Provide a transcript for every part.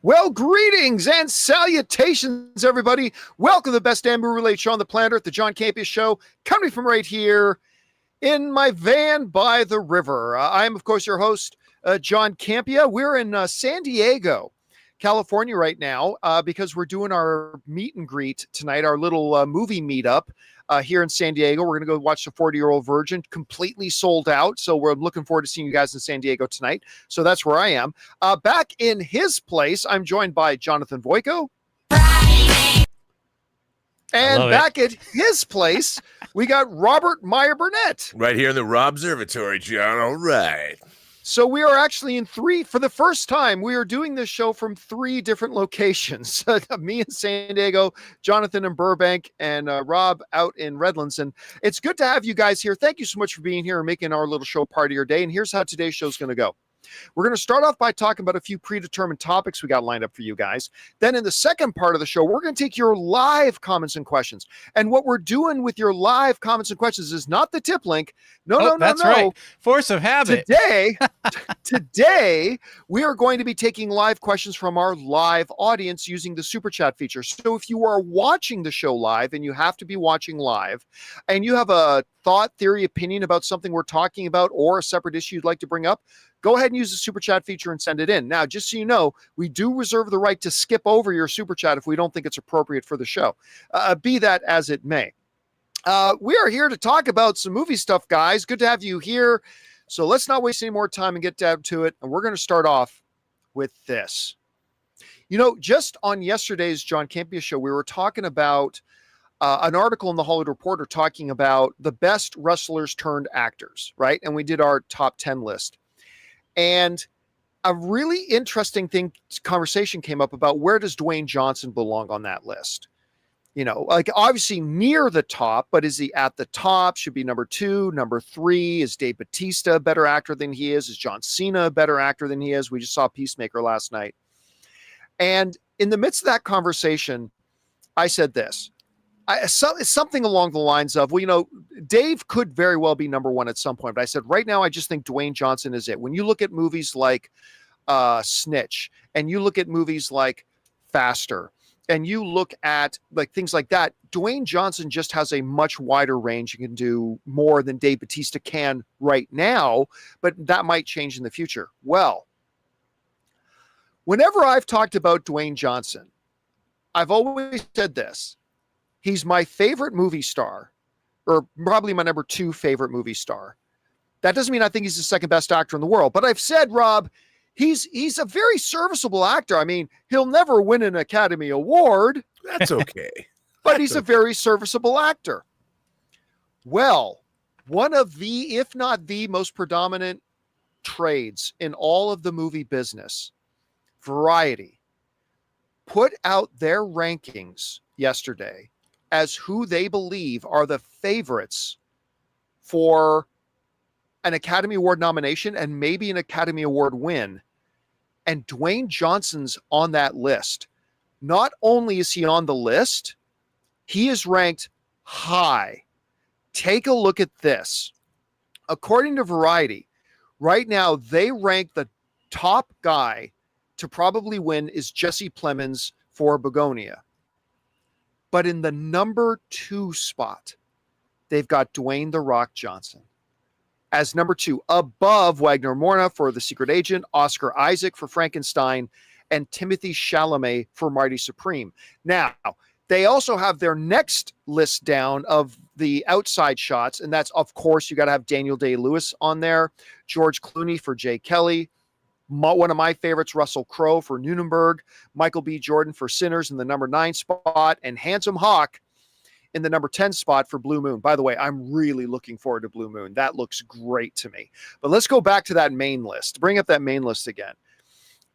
Well, greetings and salutations, everybody. Welcome to the best damn movie-related show on the planet Earth, the John Campea Show, coming from right here in my van by the river. I am, of course, your host, John Campea. We're in San Diego, California right now because we're doing our meet and greet tonight, our little movie meetup here in San Diego. We're going to go watch The 40-Year-Old Virgin, completely sold out. So we're looking forward to seeing you guys in San Diego tonight. So that's where I am. Back in his place, I'm joined by Jonathan Voico. And back at his place, we got Robert Meyer Burnett. Right here in the Rob Observatory, John. All right. So we are actually for the first time, we are doing this show from 3 different locations. Me in San Diego, Jonathan in Burbank, and Rob out in Redlands. And it's good to have you guys here. Thank you so much for being here and making our little show part of your day. And here's how today's show is going to go. We're going to start off by talking about a few predetermined topics we got lined up for you guys. Then in the second part of the show, we're going to take your live comments and questions. And what we're doing with your live comments and questions is not the tip link. No. That's right. Force of habit. Today, we are going to be taking live questions from our live audience using the Super Chat feature. So if you are watching the show live, and you have to be watching live, and you have a thought, theory, opinion about something we're talking about or a separate issue you'd like to bring up, go ahead and use the Super Chat feature and send it in. Now, just so you know, we do reserve the right to skip over your Super Chat if we don't think it's appropriate for the show. Be that as it may. We are here to talk about some movie stuff, guys. Good to have you here. So let's not waste any more time and get down to it. And we're going to start off with this. You know, just on yesterday's John Campea Show, we were talking about an article in the Hollywood Reporter talking about the best wrestlers turned actors, right? And we did our top 10 list. And a really interesting conversation came up about where does Dwayne Johnson belong on that list? You know, like obviously near the top, but is he at the top? Should be number 2, number 3. Is Dave Bautista a better actor than he is? Is John Cena a better actor than he is? We just saw Peacemaker last night. And in the midst of that conversation, I said this. Something along the lines of, well, you know, Dave could very well be number 1 at some point. But I said, right now, I just think Dwayne Johnson is it. When you look at movies like Snitch, and you look at movies like Faster, and you look at like things like that, Dwayne Johnson just has a much wider range. You can do more than Dave Bautista can right now, but that might change in the future. Well, whenever I've talked about Dwayne Johnson, I've always said this. He's my favorite movie star, or probably my number 2 favorite movie star. That doesn't mean I think he's the second best actor in the world, but I've said, Rob, he's a very serviceable actor. I mean, he'll never win an Academy Award. That's okay. But he's a very serviceable actor. Well, one of the, if not the most predominant trades in all of the movie business, Variety, put out their rankings yesterday as who they believe are the favorites for an Academy Award nomination and maybe an Academy Award win. And Dwayne Johnson's on that list. Not only is he on the list, he is ranked high. Take a look at this. According to Variety, right now they rank the top guy to probably win is Jesse Plemons for Begonia. But in the number 2 spot, they've got Dwayne "The Rock" Johnson as number 2, above Wagner Moura for The Secret Agent, Oscar Isaac for Frankenstein, and Timothy Chalamet for Marty Supreme. Now, they also have their next list down of the outside shots, and that's, of course, you got to have Daniel Day-Lewis on there, George Clooney for Jay Kelly, one of my favorites, Russell Crowe for Nuremberg, Michael B. Jordan for Sinners in the number 9 spot, and Handsome Hawk in the number 10 spot for Blue Moon. By the way, I'm really looking forward to Blue Moon. That looks great to me. But let's go back to that main list. Bring up that main list again.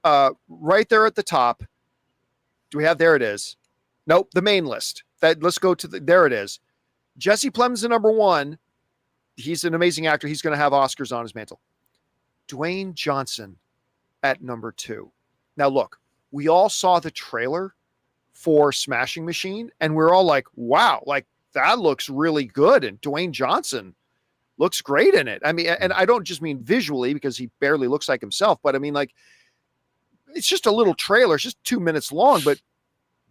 Right there at the top. Do we have, there it is. Nope, the main list. Let's go to there it is. Jesse Plemons is number 1. He's an amazing actor. He's going to have Oscars on his mantle. Dwayne Johnson at number 2. Now look, we all saw the trailer for Smashing Machine, and we're all like, wow, like that looks really good. And Dwayne Johnson looks great in it. I mean, and I don't just mean visually because he barely looks like himself, but I mean, like, it's just a little trailer. It's just 2 minutes long, but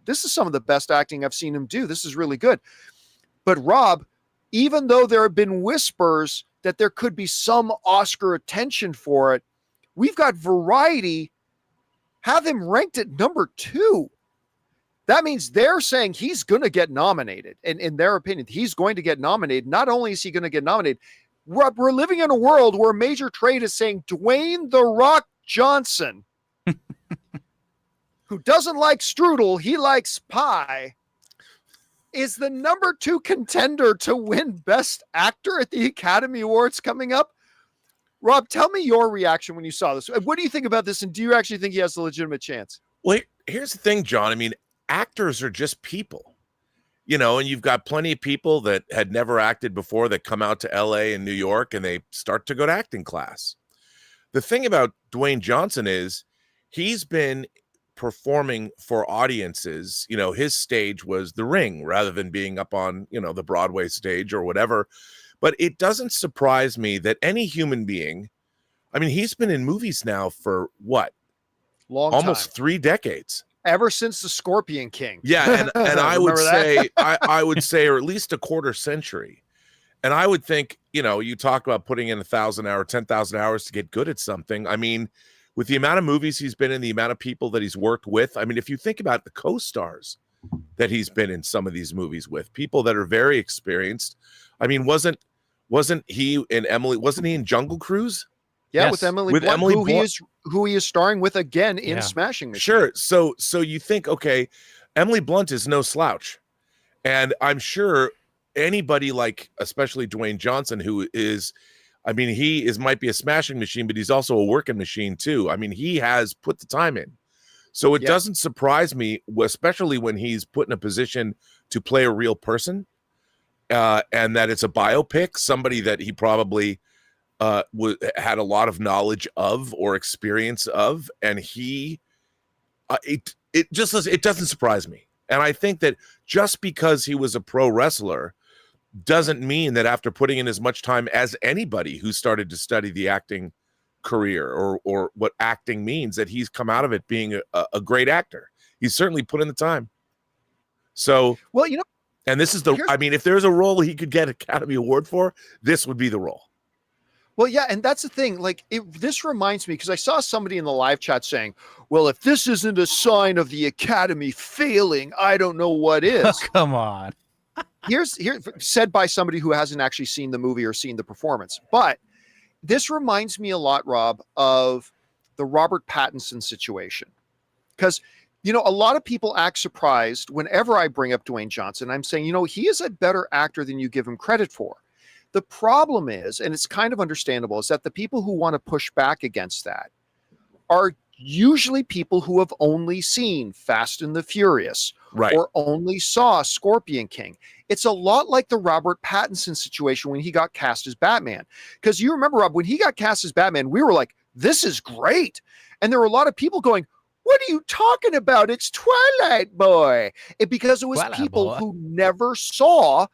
this is some of the best acting I've seen him do. This is really good. But Rob, even though there have been whispers that there could be some Oscar attention for it, we've got Variety have him ranked at number 2. That means they're saying he's going to get nominated. And in their opinion, he's going to get nominated. Not only is he going to get nominated, we're living in a world where major trade is saying Dwayne "The Rock" Johnson, who doesn't like strudel, he likes pie, is the number 2 contender to win Best Actor at the Academy Awards coming up. Rob, tell me your reaction when you saw this. What do you think about this? And do you actually think he has a legitimate chance? Well, here's the thing, John. I mean, actors are just people, and you've got plenty of people that had never acted before that come out to LA and New York and they start to go to acting class. The thing about Dwayne Johnson is he's been performing for audiences. His stage was The Ring rather than being up on, the Broadway stage or whatever. But it doesn't surprise me that any human being, I mean, he's been in movies now for what? Almost 3 decades. Ever since The Scorpion King. Yeah, and I would say, I would say, or at least a quarter century. And I would think, you talk about putting in 1,000 hours, 10,000 hours to get good at something. I mean, with the amount of movies he's been in, the amount of people that he's worked with. I mean, if you think about the co-stars that he's been in some of these movies with, people that are very experienced. I mean, wasn't he in Emily? Wasn't he in Jungle Cruise? Yeah, yes. with Emily Blunt, who he is starring with again in Smashing Machine. Sure. So you think, okay, Emily Blunt is no slouch. And I'm sure anybody like, especially Dwayne Johnson, who is, I mean, might be a smashing machine, but he's also a working machine too. I mean, he has put the time in. So it doesn't surprise me, especially when he's put in a position to play a real person. And that it's a biopic, somebody that he probably had a lot of knowledge of or experience of, and it doesn't surprise me. And I think that just because he was a pro wrestler doesn't mean that after putting in as much time as anybody who started to study the acting career or what acting means, that he's come out of it being a great actor. He's certainly put in the time. So, well, and this is if there's a role he could get Academy Award for, this would be the role. Well, yeah, and that's the thing. Like, this reminds me, because I saw somebody in the live chat saying, well, if this isn't a sign of the Academy failing, I don't know what is. Oh, come on. Here's said by somebody who hasn't actually seen the movie or seen the performance. But this reminds me a lot, Rob, of the Robert Pattinson situation. Because a lot of people act surprised whenever I bring up Dwayne Johnson. I'm saying, he is a better actor than you give him credit for. The problem is, and it's kind of understandable, is that the people who want to push back against that are usually people who have only seen Fast and the Furious, right, or only saw Scorpion King. It's a lot like the Robert Pattinson situation when he got cast as Batman. Because you remember, Rob, when he got cast as Batman, we were like, this is great. And there were a lot of people going, what are you talking about? It's Twilight Boy. Because it was Twilight people Boy who never saw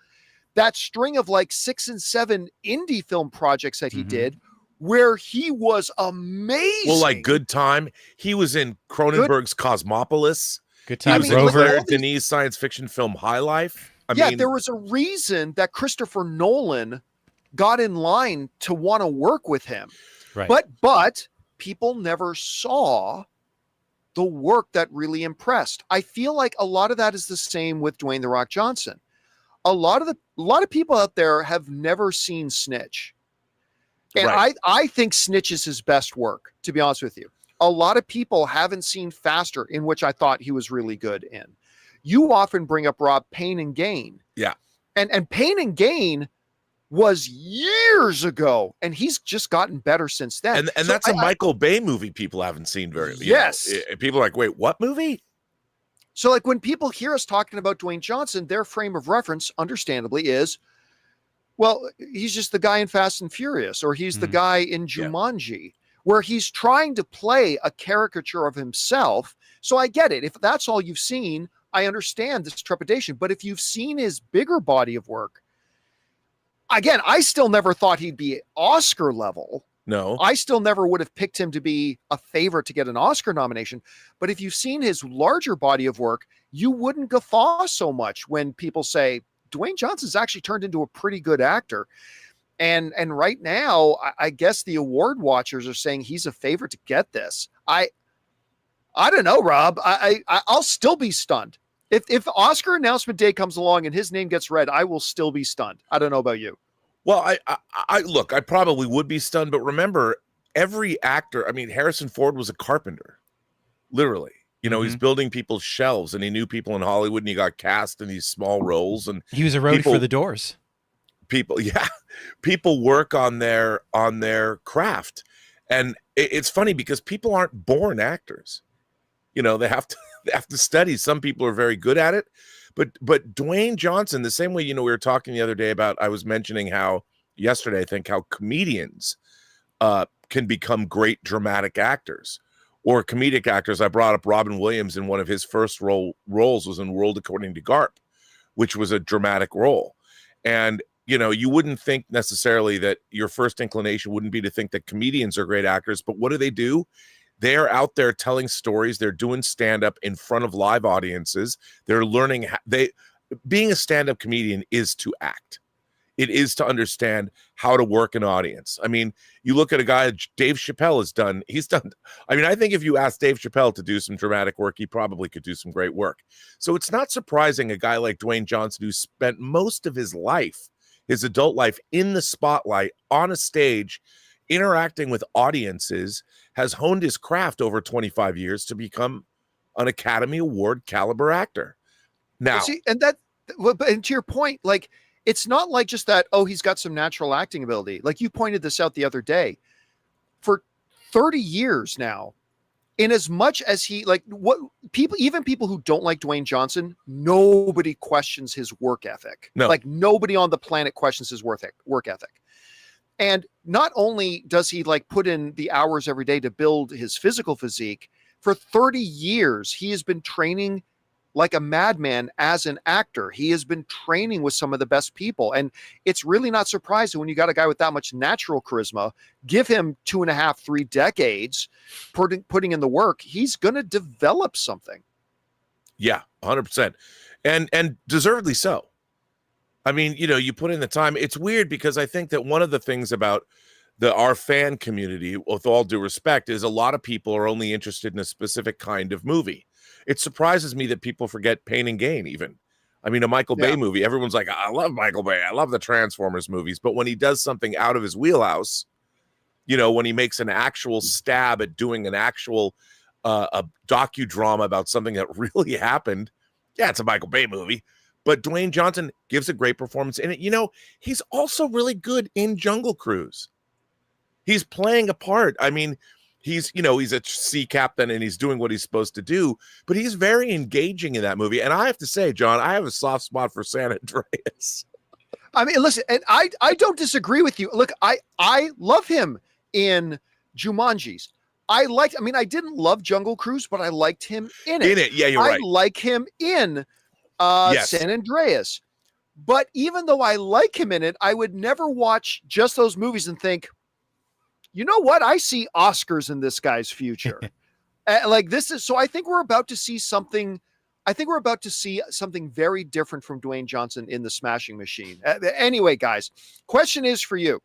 that string of like 6 and 7 indie film projects that he did, where he was amazing. Well, like Good Time. He was in Cronenberg's Cosmopolis. Good Time. He was in Claire Denis' science fiction film High Life. I mean, there was a reason that Christopher Nolan got in line to want to work with him. Right. But people never saw the work that really impressed. I feel like a lot of that is the same with Dwayne "The Rock" Johnson. A lot of people out there have never seen Snitch. And right. I think Snitch is his best work, to be honest with you. A lot of people haven't seen Faster, in which I thought he was really good in. You often bring up, Rob, Pain and Gain. Yeah. And Pain and Gain was years ago, and he's just gotten better since then. And that's a Michael Bay movie people haven't seen very much. Yes. People are like, wait, what movie? So like when people hear us talking about Dwayne Johnson, their frame of reference, understandably, is, well, he's just the guy in Fast and Furious, or he's the guy in Jumanji, where he's trying to play a caricature of himself. So I get it. If that's all you've seen, I understand this trepidation. But if you've seen his bigger body of work, again, I still never thought he'd be Oscar level, No. I still never would have picked him to be a favorite to get an Oscar nomination. But if you've seen his larger body of work, you wouldn't guffaw so much when people say Dwayne Johnson's actually turned into a pretty good actor. And right now, I guess the award watchers are saying he's a favorite to get this. I don't know, Rob. I'll still be stunned. If Oscar announcement day comes along and his name gets read, I will still be stunned. I don't know about you. Well, I look, I probably would be stunned, but remember, every actor, I mean, Harrison Ford was a carpenter, literally. You know, he's building people's shelves, and he knew people in Hollywood, and he got cast in these small roles. And he was a roadie for the Doors. People work on their craft, and it's funny because people aren't born actors. You know, they have to study. Some people are very good at it. But Dwayne Johnson, the same way, you know, we were talking the other day about, I was mentioning yesterday, I think, how comedians can become great dramatic actors or comedic actors. I brought up Robin Williams, in one of his first roles was in World According to Garp, which was a dramatic role. And, you know, you wouldn't think necessarily that your first inclination wouldn't be to think that comedians are great actors, but what do? They're out there telling stories. They're doing stand-up in front of live audiences. They're learning. Being a stand-up comedian is to act. It is to understand how to work an audience. I mean, you look at a guy Dave Chappelle has done. He's done. I mean, I think if you ask Dave Chappelle to do some dramatic work, he probably could do some great work. So it's not surprising a guy like Dwayne Johnson, who spent most of his life, his adult life, in the spotlight, on a stage, interacting with audiences, has honed his craft over 25 years to become an Academy Award caliber actor. Now, and to your point, like, it's not like just that, oh, he's got some natural acting ability. Like, you pointed this out the other day. For 30 years now, in as much as even people who don't like Dwayne Johnson, nobody questions his work ethic. No. Like, nobody on the planet questions his work ethic. And not only does he put in the hours every day to build his physical physique, for 30 years, he has been training like a madman as an actor. He has been training with some of the best people. And it's really not surprising when you got a guy with that much natural charisma, give him 2.5, 3 decades putting in the work, he's going to develop something. Yeah, 100%. And deservedly so. I mean, you know, you put in the time. It's weird because I think that one of the things about our fan community, with all due respect, is a lot of people are only interested in a specific kind of movie. It surprises me that people forget Pain and Gain even. I mean, a Michael Bay movie, everyone's like, I love Michael Bay. I love the Transformers movies. But when he does something out of his wheelhouse, you know, when he makes an actual stab at doing an actual a docudrama about something that really happened, yeah, it's a Michael Bay movie. But Dwayne Johnson gives a great performance in it. You know, he's also really good in Jungle Cruise. He's playing a part. I mean, he's a sea captain and he's doing what he's supposed to do, but he's very engaging in that movie. And I have to say, John, I have a soft spot for San Andreas. I mean, listen, and I don't disagree with you. Look, I love him in Jumanji's. I didn't love Jungle Cruise, but I liked him in it. Yeah, you're right. I like him in Yes. San Andreas. But even though I like him in it, I would never watch just those movies and think, you know what? I see Oscars in this guy's future. So I think we're about to see something. I think we're about to see something very different from Dwayne Johnson in the Smashing Machine. Anyway, guys, question is for you.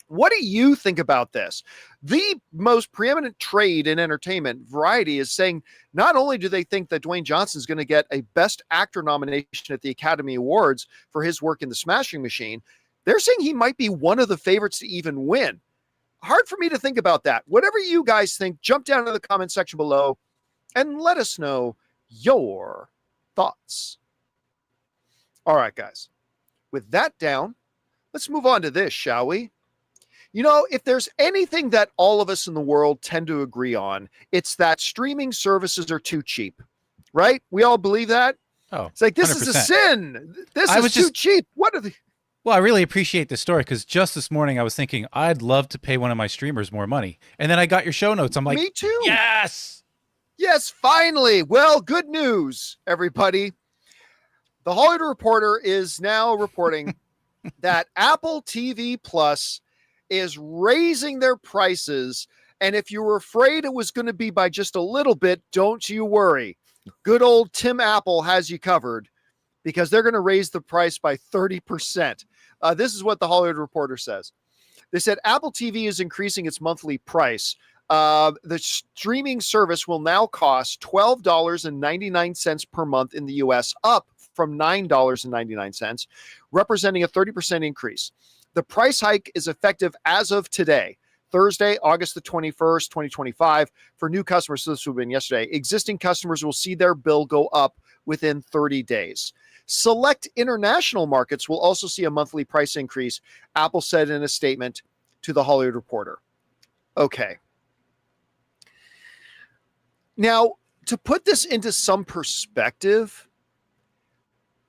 What do you think about this? The most preeminent trade in entertainment, Variety, is saying not only do they think that Dwayne Johnson is going to get a Best Actor nomination at the Academy Awards for his work in The Smashing Machine, they're saying he might be one of the favorites to even win. Hard for me to think about that. Whatever you guys think, jump down in the comment section below and let us know your thoughts. All right, guys. With that down, let's move on to this, shall we? You know, if there's anything that all of us in the world tend to agree on, it's that streaming services are too cheap, right? We all believe that. Oh, it's like, this 100%. is a sin. This is too cheap. What are the... Well, I really appreciate this story because just this morning I was thinking I'd love to pay one of my streamers more money. And then I got your show notes. I'm like, me too. Yes. Yes, finally. Well, good news, everybody. The Hollywood Reporter is now reporting that Apple TV Plus is raising their prices. And if you were afraid it was going to be by just a little bit, don't you worry. Good old Tim Apple has you covered, because they're going to raise the price by 30%. This is what the Hollywood Reporter says. They said Apple TV is increasing its monthly price. The streaming service will now cost $12.99 per month in the US, up from $9.99, representing a 30% increase. The price hike is effective as of today, Thursday, August the 21st, 2025, for new customers. So this would have been yesterday. Existing customers will see their bill go up within 30 days. Select international markets will also see a monthly price increase, Apple said in a statement to the Hollywood Reporter. Okay. Now, to put this into some perspective,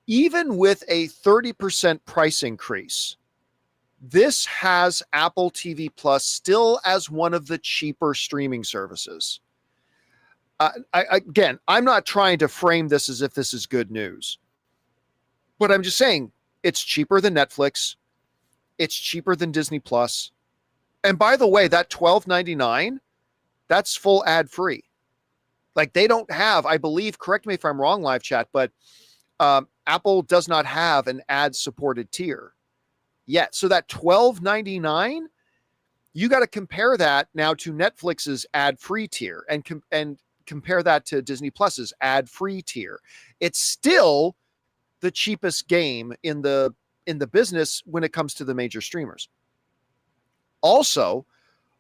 even with a 30% price increase, this has Apple TV Plus still as one of the cheaper streaming services. Again, I'm not trying to frame this as if this is good news, but I'm just saying it's cheaper than Netflix. It's cheaper than Disney Plus. And by the way, that $12.99, that's full ad free. Like, they don't have, I believe, correct me if I'm wrong, live chat, but Apple does not have an ad supported tier yet. So that $12.99, you got to compare that now to Netflix's ad-free tier and compare that to Disney Plus's ad-free tier. It's still the cheapest game in the business when it comes to the major streamers. Also,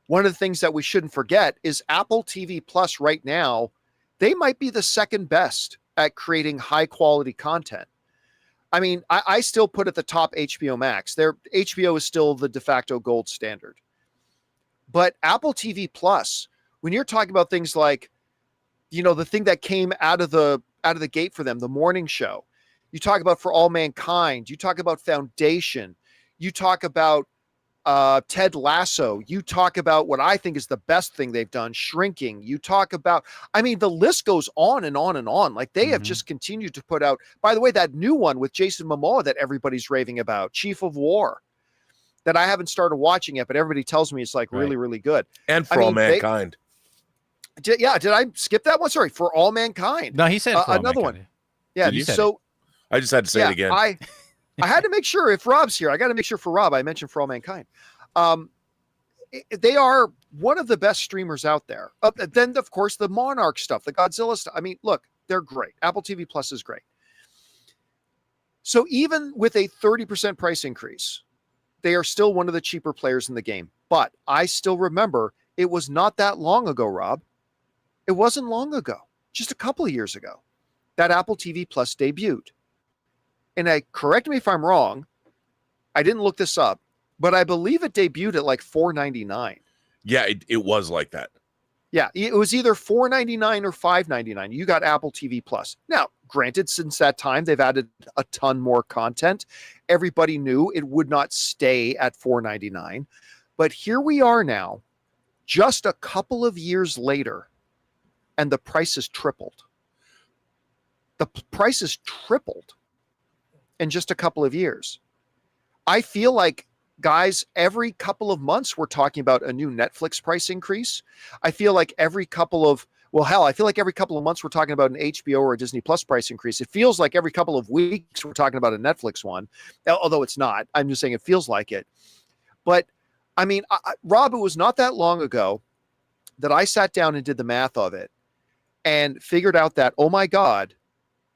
one of the things that we shouldn't forget is Apple TV Plus right now, they might be the second best at creating high quality content. I mean, I still put at the top HBO Max. HBO is still the de facto gold standard. But Apple TV Plus, when you're talking about things like, the thing that came out of the gate for them, the morning show, you talk about For All Mankind, you talk about Foundation, you talk about Ted Lasso, you talk about what I think is the best thing they've done, Shrinking, you talk about, I mean, the list goes on and on and on. Like, they have just continued to put out, by the way, that new one with Jason Momoa that everybody's raving about, Chief of War, that I haven't started watching yet, but everybody tells me it's like really, really good. And For All Mankind. Did I skip that one? Sorry, For All Mankind. No, he said For All another Mankind. one. Yeah, so I just had to say it again. I had to make sure, if Rob's here, I got to make sure for Rob, I mentioned For All Mankind. They are one of the best streamers out there. Then, of course, the Monarch stuff, the Godzilla stuff. I mean, look, they're great. Apple TV Plus is great. So even with a 30% price increase, they are still one of the cheaper players in the game. But I still remember it was not that long ago, Rob. It wasn't long ago, just a couple of years ago, that Apple TV Plus debuted. And correct me if I'm wrong, I didn't look this up, but I believe it debuted at like $4.99. Yeah, it was like that. Yeah, it was either $4.99 or $5.99. You got Apple TV Plus. Now, granted, since that time, they've added a ton more content. Everybody knew it would not stay at $4.99. But here we are now, just a couple of years later, and the price has tripled. The price has tripled in just a couple of years. I feel like, guys, every couple of months we're talking about a new Netflix price increase. I feel like every couple of months we're talking about an HBO or a Disney Plus price increase. It feels like every couple of weeks we're talking about a Netflix one, although it's not. I'm just saying it feels like it. But I mean, Rob, it was not that long ago that I sat down and did the math of it and figured out that, oh my God,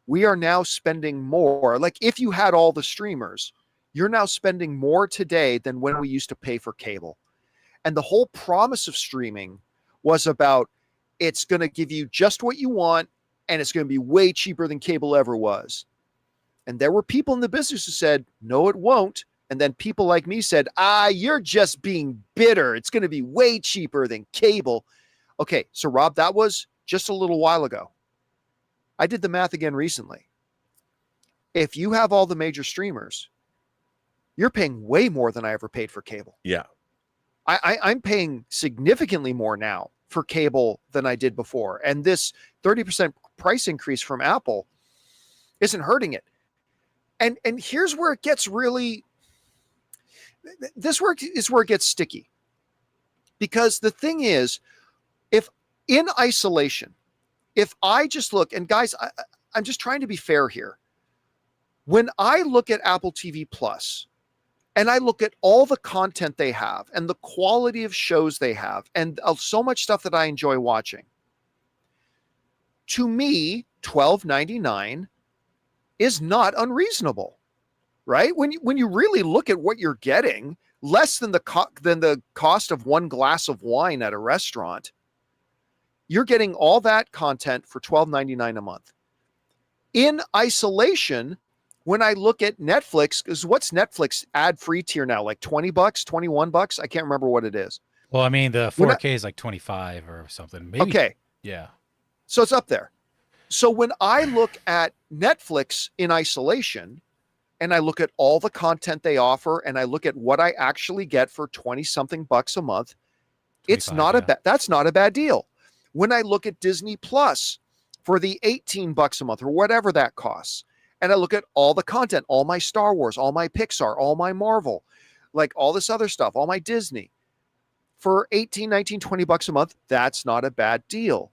we are now spending more. Like, if you had all the streamers, you're now spending more today than when we used to pay for cable. And the whole promise of streaming was about, it's going to give you just what you want, and it's going to be way cheaper than cable ever was. And there were people in the business who said, no, it won't. And then people like me said, you're just being bitter. It's going to be way cheaper than cable. Okay, so Rob, that was just a little while ago. I did the math again recently. If you have all the major streamers, you're paying way more than I ever paid for cable. Yeah. I'm paying significantly more now for cable than I did before. And this 30% price increase from Apple isn't hurting it. And here's where it gets really, this is where it gets sticky. Because the thing is, if in isolation, if I just look, and guys, I'm just trying to be fair here. When I look at Apple TV Plus, and I look at all the content they have and the quality of shows they have and so much stuff that I enjoy watching, to me, $12.99 is not unreasonable, right? When you really look at what you're getting, less than the cost of one glass of wine at a restaurant, you're getting all that content for $12.99 a month. In isolation, when I look at Netflix, because what's Netflix ad-free tier now? Like $20, $21? I can't remember what it is. Well, I mean, the 4K is like 25 or something. Maybe. Okay. Yeah. So it's up there. So when I look at Netflix in isolation, and I look at all the content they offer, and I look at what I actually get for 20-something bucks a month, it's not that's not a bad deal. When I look at Disney Plus for the $18 a month or whatever that costs, and I look at all the content, all my Star Wars, all my Pixar, all my Marvel, like all this other stuff, all my Disney, for 18, 19, 20 bucks a month, that's not a bad deal.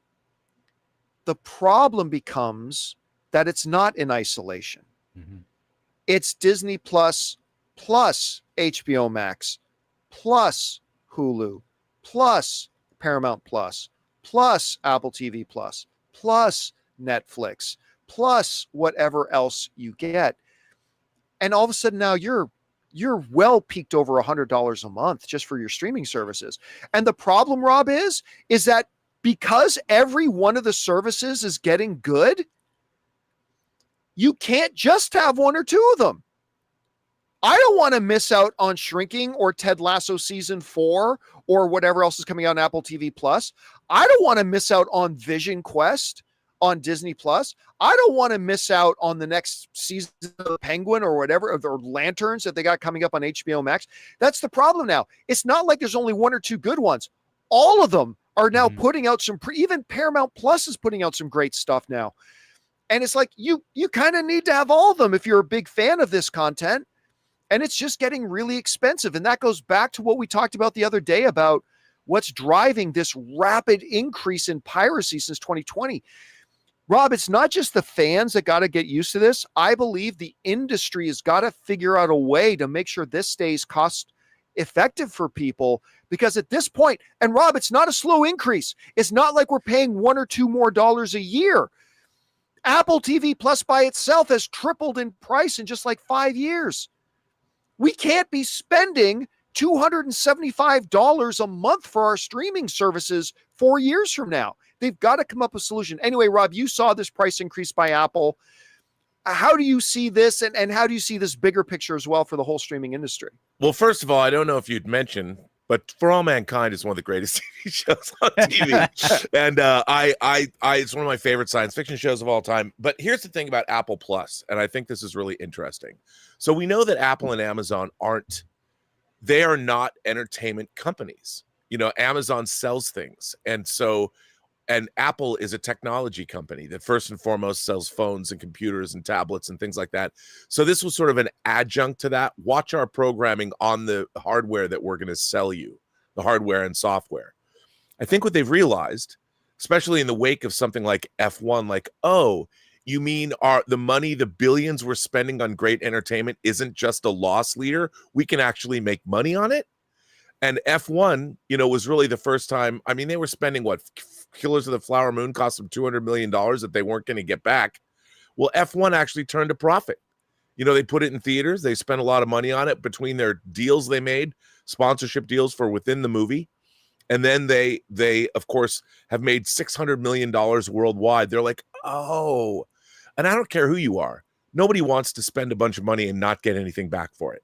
The problem becomes that it's not in isolation. Mm-hmm. It's Disney Plus plus HBO Max plus Hulu plus Paramount Plus plus Apple TV Plus plus Netflix plus whatever else you get. And all of a sudden now you're well peaked over $100 a month just for your streaming services. And the problem, Rob, is that because every one of the services is getting good, you can't just have one or two of them. I don't want to miss out on Shrinking or Ted Lasso season 4 or whatever else is coming out on Apple TV Plus. I don't want to miss out on Vision Quest on Disney Plus. I don't want to miss out on the next season of Penguin or whatever, or Lanterns that they got coming up on HBO Max. That's the problem now. It's not like there's only one or two good ones. All of them are now putting out some, even Paramount Plus is putting out some great stuff now. And it's like, you kind of need to have all of them if you're a big fan of this content. And it's just getting really expensive. And that goes back to what we talked about the other day about what's driving this rapid increase in piracy since 2020. Rob, it's not just the fans that got to get used to this. I believe the industry has got to figure out a way to make sure this stays cost effective for people, because at this point, and Rob, it's not a slow increase. It's not like we're paying $1 or $2 more a year. Apple TV Plus by itself has tripled in price in just like 5 years. We can't be spending $275 a month for our streaming services 4 years from now. They've got to come up with a solution. Anyway, Rob, you saw this price increase by Apple. How do you see this, and how do you see this bigger picture as well for the whole streaming industry? Well, first of all, I don't know if you'd mentioned, but For All Mankind is one of the greatest TV shows on TV. And it's one of my favorite science fiction shows of all time. But here's the thing about Apple Plus, and I think this is really interesting. So we know that Apple and Amazon they are not entertainment companies. You know, Amazon sells things. And Apple is a technology company that first and foremost sells phones and computers and tablets and things like that. So this was sort of an adjunct to that. Watch our programming on the hardware that we're going to sell you, the hardware and software. I think what they've realized, especially in the wake of something like F1, like, oh, you mean the money, the billions we're spending on great entertainment isn't just a loss leader? We can actually make money on it? And F1, was really the first time. I mean, they were spending what? Killers of the Flower Moon cost them $200 million that they weren't going to get back. Well, F1 actually turned a profit. They put it in theaters. They spent a lot of money on it between their deals they made, sponsorship deals for within the movie. And then they of course, have made $600 million worldwide. They're like, oh, and I don't care who you are. Nobody wants to spend a bunch of money and not get anything back for it.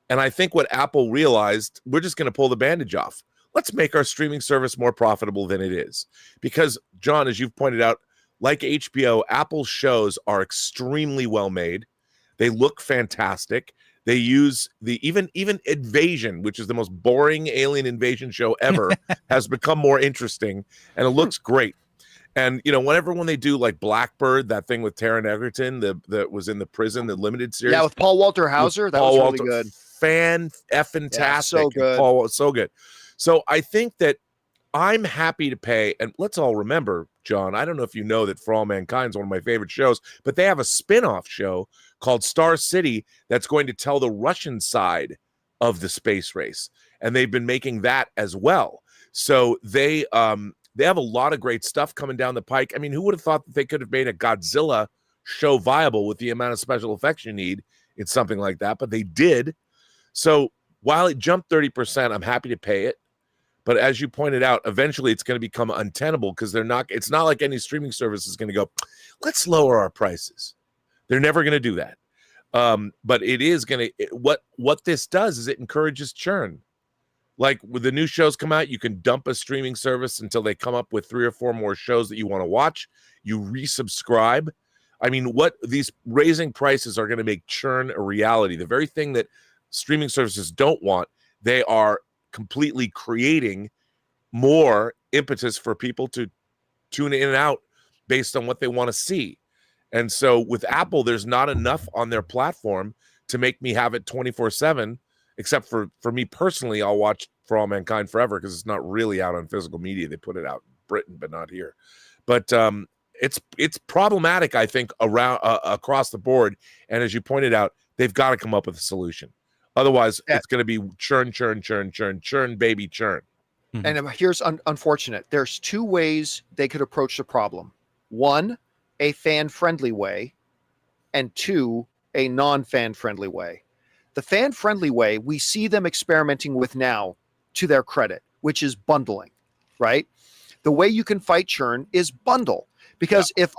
And I think what Apple realized, we're just going to pull the bandage off. Let's make our streaming service more profitable than it is. Because, John, as you've pointed out, like HBO, Apple's shows are extremely well made. They look fantastic. They use even Invasion, which is the most boring alien invasion show ever, has become more interesting, and it looks great. And whenever when they do like Blackbird, that thing with Taron Egerton, that was in the prison, the limited series. Yeah, with Paul Walter Hauser, that was really good. Fan-effing-tastic. Yeah, so good. Paul, so good. So I think that I'm happy to pay, and let's all remember, John, I don't know if you know that For All Mankind is one of my favorite shows, but they have a spin-off show called Star City that's going to tell the Russian side of the space race, and they've been making that as well. So they have a lot of great stuff coming down the pike. I mean, who would have thought that they could have made a Godzilla show viable with the amount of special effects you need in something like that? But they did. So while it jumped 30%, I'm happy to pay it. But as you pointed out, eventually it's going to become untenable because it's not like any streaming service is going to go, let's lower our prices. They're never going to do that. But it is going to, what this does is it encourages churn. Like when the new shows come out, you can dump a streaming service until they come up with 3 or 4 more shows that you want to watch. You resubscribe. I mean, what these raising prices are going to make churn a reality. The very thing that streaming services don't want, they are completely creating more impetus for people to tune in and out based on what they want to see. And so with Apple, there's not enough on their platform to make me have it 24/7, except for me personally, I'll watch For All Mankind forever because it's not really out on physical media. They put it out in Britain, but not here. But it's problematic, I think, around across the board. And as you pointed out, they've got to come up with a solution. Otherwise, it's going to be churn, baby, churn. Mm-hmm. And here's unfortunate. There's 2 ways they could approach the problem. 1, a fan-friendly way, and 2, a non-fan-friendly way. The fan-friendly way, we see them experimenting with now, to their credit, which is bundling, right? The way you can fight churn is bundle. Because if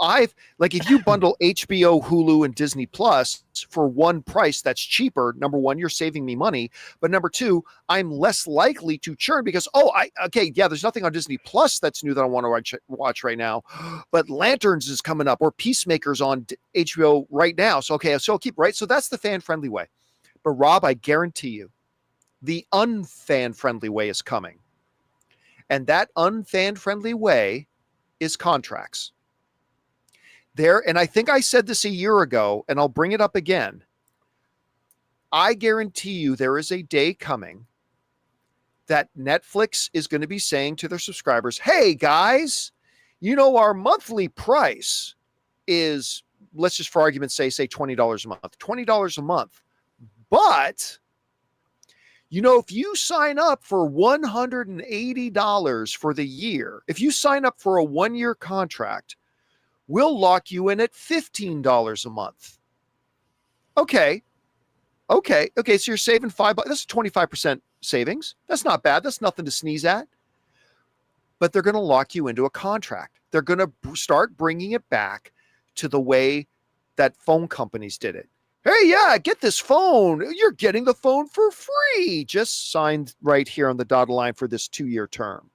you bundle HBO, Hulu, and Disney Plus for one price that's cheaper, number one, you're saving me money. But number 2, I'm less likely to churn because, there's nothing on Disney Plus that's new that I want to watch right now. But Lanterns is coming up, or Peacemaker's on HBO right now. So I'll keep, right? So that's the fan-friendly way. But Rob, I guarantee you, the unfan-friendly way is coming. And that unfan-friendly way is contracts. And I think I said this a year ago, and I'll bring it up again. I guarantee you there is a day coming that Netflix is going to be saying to their subscribers, hey guys, our monthly price is, let's just for argument's sake, say $20 a month, $20 a month. But, if you sign up for $180 for the year, if you sign up for a 1-year contract, we'll lock you in at $15 a month. Okay. So you're saving $5. That's a 25% savings. That's not bad. That's nothing to sneeze at. But they're going to lock you into a contract. They're going to start bringing it back to the way that phone companies did it. Hey, yeah, get this phone. You're getting the phone for free. Just signed right here on the dotted line for this 2-year term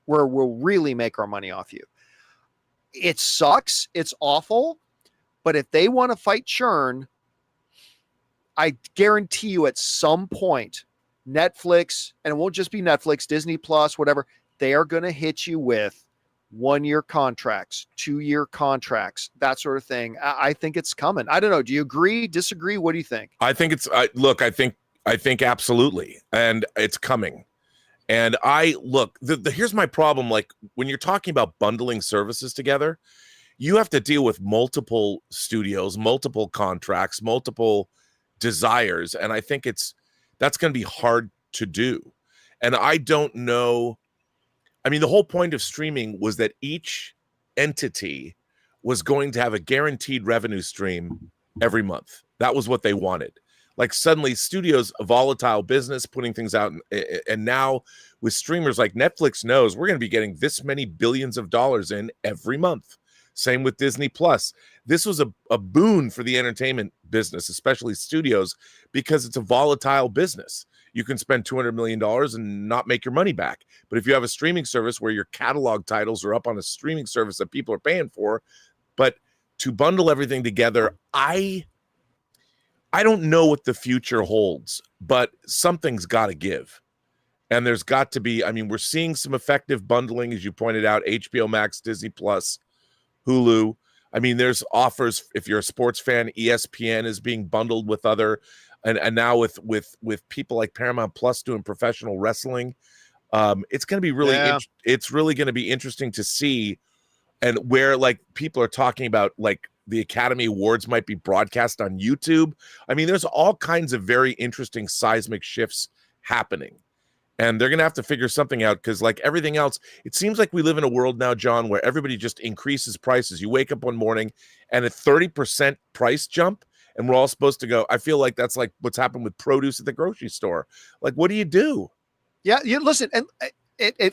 where we'll really make our money off you. It sucks. It's awful. But if they want to fight churn, I guarantee you at some point, Netflix, and it won't just be Netflix, Disney Plus, whatever, they are going to hit you with 1-year contracts, 2-year contracts, that sort of thing. I think it's coming. I don't know. Do you agree, disagree? What do you think? I think it's, I think absolutely. And it's coming. And here's my problem. Like when you're talking about bundling services together, you have to deal with multiple studios, multiple contracts, multiple desires. And I think that's going to be hard to do. And I don't know. I mean, the whole point of streaming was that each entity was going to have a guaranteed revenue stream every month. That was what they wanted. Like suddenly studios, a volatile business, putting things out. And now with streamers like Netflix knows we're going to be getting this many billions of dollars in every month. Same with Disney Plus. This was a boon for the entertainment business, especially studios, because it's a volatile business. You can spend $200 million and not make your money back. But if you have a streaming service where your catalog titles are up on a streaming service that people are paying for, but to bundle everything together, I don't know what the future holds, but something's got to give. And there's got to be, I mean, we're seeing some effective bundling, as you pointed out, HBO Max, Disney Plus, Hulu. I mean, there's offers. If you're a sports fan, ESPN is being bundled with other, and now with people like Paramount Plus doing professional wrestling. It's going to be really, it's really going to be interesting to see, and where like people are talking about like the Academy Awards might be broadcast on YouTube. I mean, there's all kinds of very interesting seismic shifts happening. And they're going to have to figure something out because, like everything else, it seems like we live in a world now, John, where everybody just increases prices. You wake up one morning and a 30% price jump, and we're all supposed to go. I feel like that's like what's happened with produce at the grocery store. Like, what do you do? Yeah, listen, and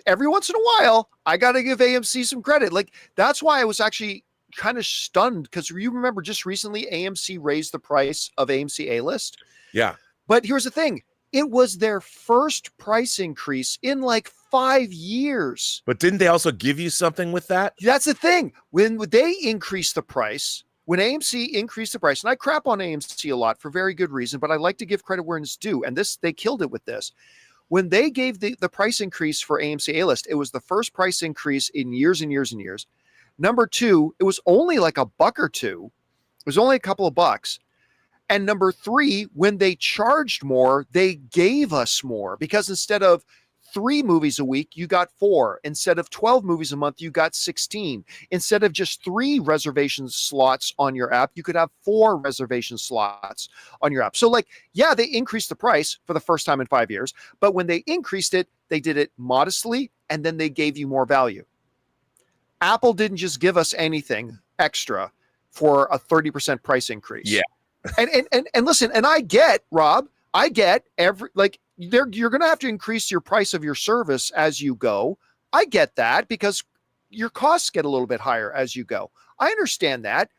every once in a while, I got to give AMC some credit. Like, that's why I was actually kind of stunned, because you remember just recently AMC raised the price of AMC A-List. Yeah. But here's the thing. It was their first price increase in like 5 years. But didn't they also give you something with that? That's the thing. When they increased the price, when AMC increased the price, and I crap on AMC a lot for very good reason, but I like to give credit where it's due. And they killed it with this. When they gave the price increase for AMC A-List, it was the first price increase in years and years and years. Number two, it was only like $1 or $2. It was only a couple of bucks. And number three, when they charged more, they gave us more, because instead of 3 movies a week, you got 4. Instead of 12 movies a month, you got 16. Instead of just 3 reservation slots on your app, you could have 4 reservation slots on your app. So like, yeah, they increased the price for the first time in 5 years, but when they increased it, they did it modestly, and then they gave you more value. Apple didn't just give us anything extra for a 30% price increase. Yeah. And listen, and I get, Rob, you're going to have to increase your price of your service as you go. I get that, because your costs get a little bit higher as you go. I understand that.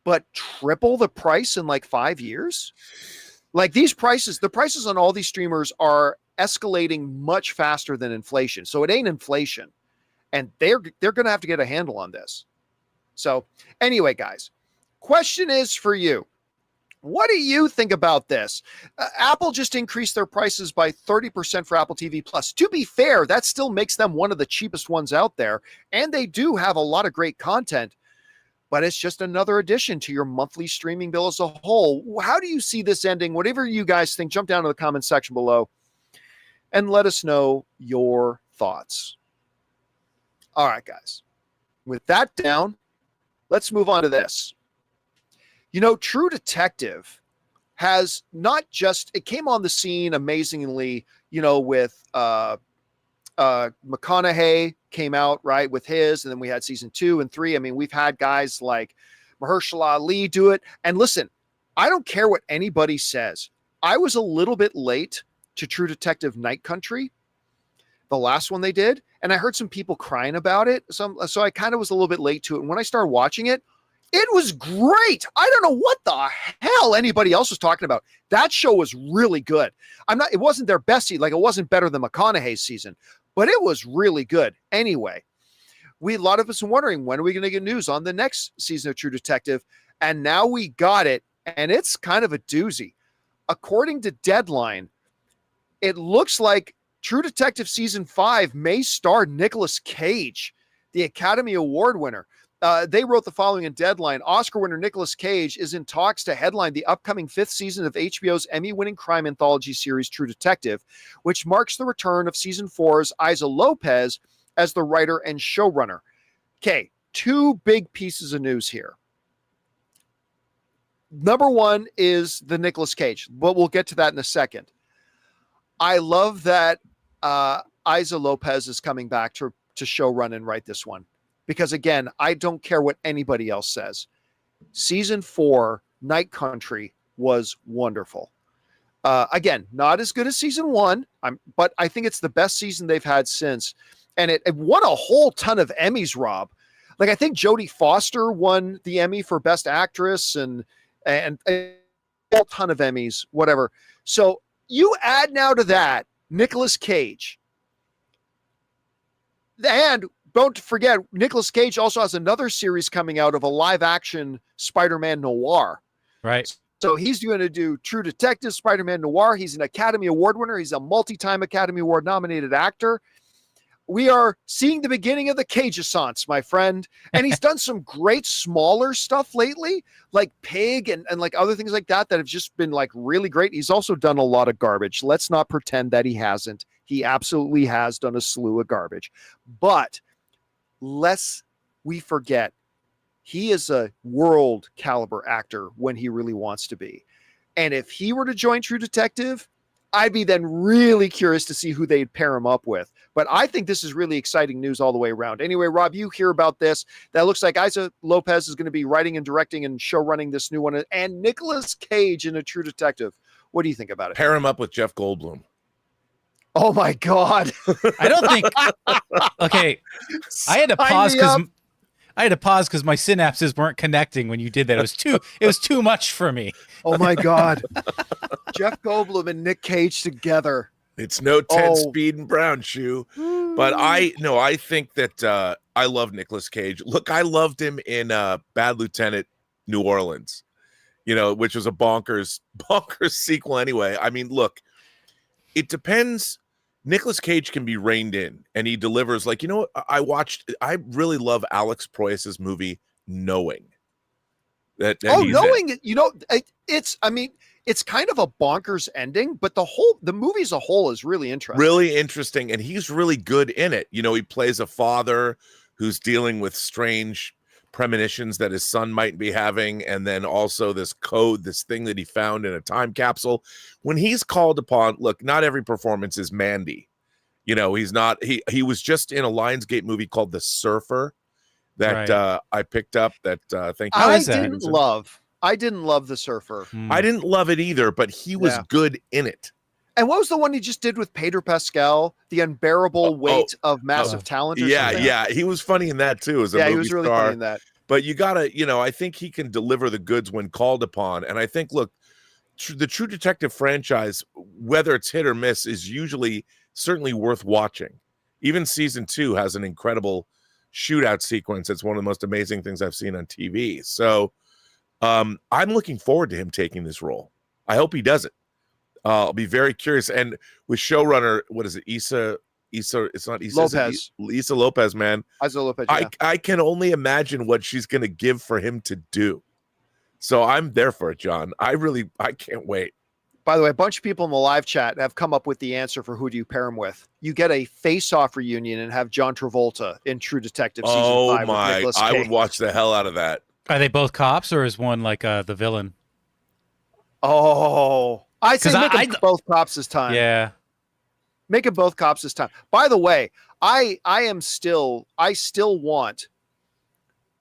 But triple the price in like 5 years? Like the prices on all these streamers are escalating much faster than inflation. So it ain't inflation. And they're going to have to get a handle on this. So anyway, guys, question is for you. What do you think about this? Apple just increased their prices by 30% for Apple TV Plus. To be fair, that still makes them one of the cheapest ones out there. And they do have a lot of great content, but it's just another addition to your monthly streaming bill as a whole. How do you see this ending? Whatever you guys think, jump down to the comment section below and let us know your thoughts. All right, guys. With that down, let's move on to this. You know, True Detective has not just, it came on the scene amazingly, you know, with McConaughey came out, right, with his, and then we had season 2 and 3. I mean, we've had guys like Mahershala Ali do it. And listen, I don't care what anybody says. I was a little bit late to True Detective Night Country, the last one they did, and I heard some people crying about it. So I kind of was a little bit late to it. And when I started watching it, it was great. I don't know what the hell anybody else was talking about. That show was really good. It wasn't their best season. Like, it wasn't better than McConaughey's season, but it was really good. Anyway, a lot of us are wondering, when are we going to get news on the next season of True Detective? And now we got it, and it's kind of a doozy. According to Deadline, it looks like True Detective season 5 may star Nicolas Cage, the Academy Award winner. They wrote the following in Deadline. Oscar winner Nicolas Cage is in talks to headline the upcoming 5th season of HBO's Emmy-winning crime anthology series True Detective, which marks the return of season 4's Isa Lopez as the writer and showrunner. Okay, 2 big pieces of news here. Number one is the Nicolas Cage, but we'll get to that in a second. I love that Isa Lopez is coming back to showrun and write this one. Because again, I don't care what anybody else says. Season 4, Night Country, was wonderful. Again, not as good as season 1, but I think it's the best season they've had since. And it won a whole ton of Emmys, Rob. Like, I think Jodie Foster won the Emmy for Best Actress and a whole ton of Emmys, whatever. So you add now to that Nicolas Cage. And don't forget, Nicolas Cage also has another series coming out of a live-action Spider-Man noir. Right. So he's going to do True Detective, Spider-Man Noir. He's an Academy Award winner. He's a multi-time Academy Award nominated actor. We are seeing the beginning of the Cage-assance, my friend. And he's done some great smaller stuff lately, like Pig and like other things like that have just been like really great. He's also done a lot of garbage. Let's not pretend that he hasn't. He absolutely has done a slew of garbage. But lest we forget, he is a world caliber actor when he really wants to be. And if he were to join True Detective, I'd be then really curious to see who they'd pair him up with. But I think this is really exciting news all the way around. Anyway, Rob, you hear about this. That looks like Isa Lopez is going to be writing and directing and show running this new one. And Nicolas Cage in a True Detective. What do you think about it? Pair him up with Jeff Goldblum. Oh, my God. I don't think. Okay. I had to pause because my synapses weren't connecting when you did that. It was too much for me. Oh, my God. Jeff Goldblum and Nick Cage together. It's no 10 speed and brown shoe. But I think that I love Nicolas Cage. Look, I loved him in Bad Lieutenant New Orleans, which was a bonkers sequel anyway. I mean, look, it depends. Nicolas Cage can be reined in and he delivers. Like, I really love Alex Proyas's movie Knowing. Knowing, it's kind of a bonkers ending, but the movie as a whole is really interesting. Really interesting, and he's really good in it. He plays a father who's dealing with strange premonitions that his son might be having, and then also this thing that he found in a time capsule. When he's called upon, look, not every performance is Mandy. He's not. He was just in a Lionsgate movie called The Surfer that I picked up. Thank you. I didn't love The Surfer. I didn't love it either, but he was good in it. And what was the one he just did with Pedro Pascal? The Unbearable Weight of Massive Talent? Yeah. He was funny in that too. He was really funny in that. But you gotta, I think he can deliver the goods when called upon. And I think, look, the True Detective franchise, whether it's hit or miss, is usually certainly worth watching. Even season 2 has an incredible shootout sequence. It's one of the most amazing things I've seen on TV. So I'm looking forward to him taking this role. I hope he does it. I'll be very curious. And with showrunner, what is it? Isa, it's not Isa Lopez. Isa Lopez, man. Isa Lopez. Yeah. I can only imagine what she's going to give for him to do. So I'm there for it, John. I can't wait. By the way, a bunch of people in the live chat have come up with the answer for who do you pair him with. You get a face-off reunion and have John Travolta in True Detective season 5. Oh with my! Nicolas I Cage. would watch the hell out of that. Are they both cops, or is one like the villain? Oh, I say make them both cops this time. Yeah, make them both cops this time. By the way, I still want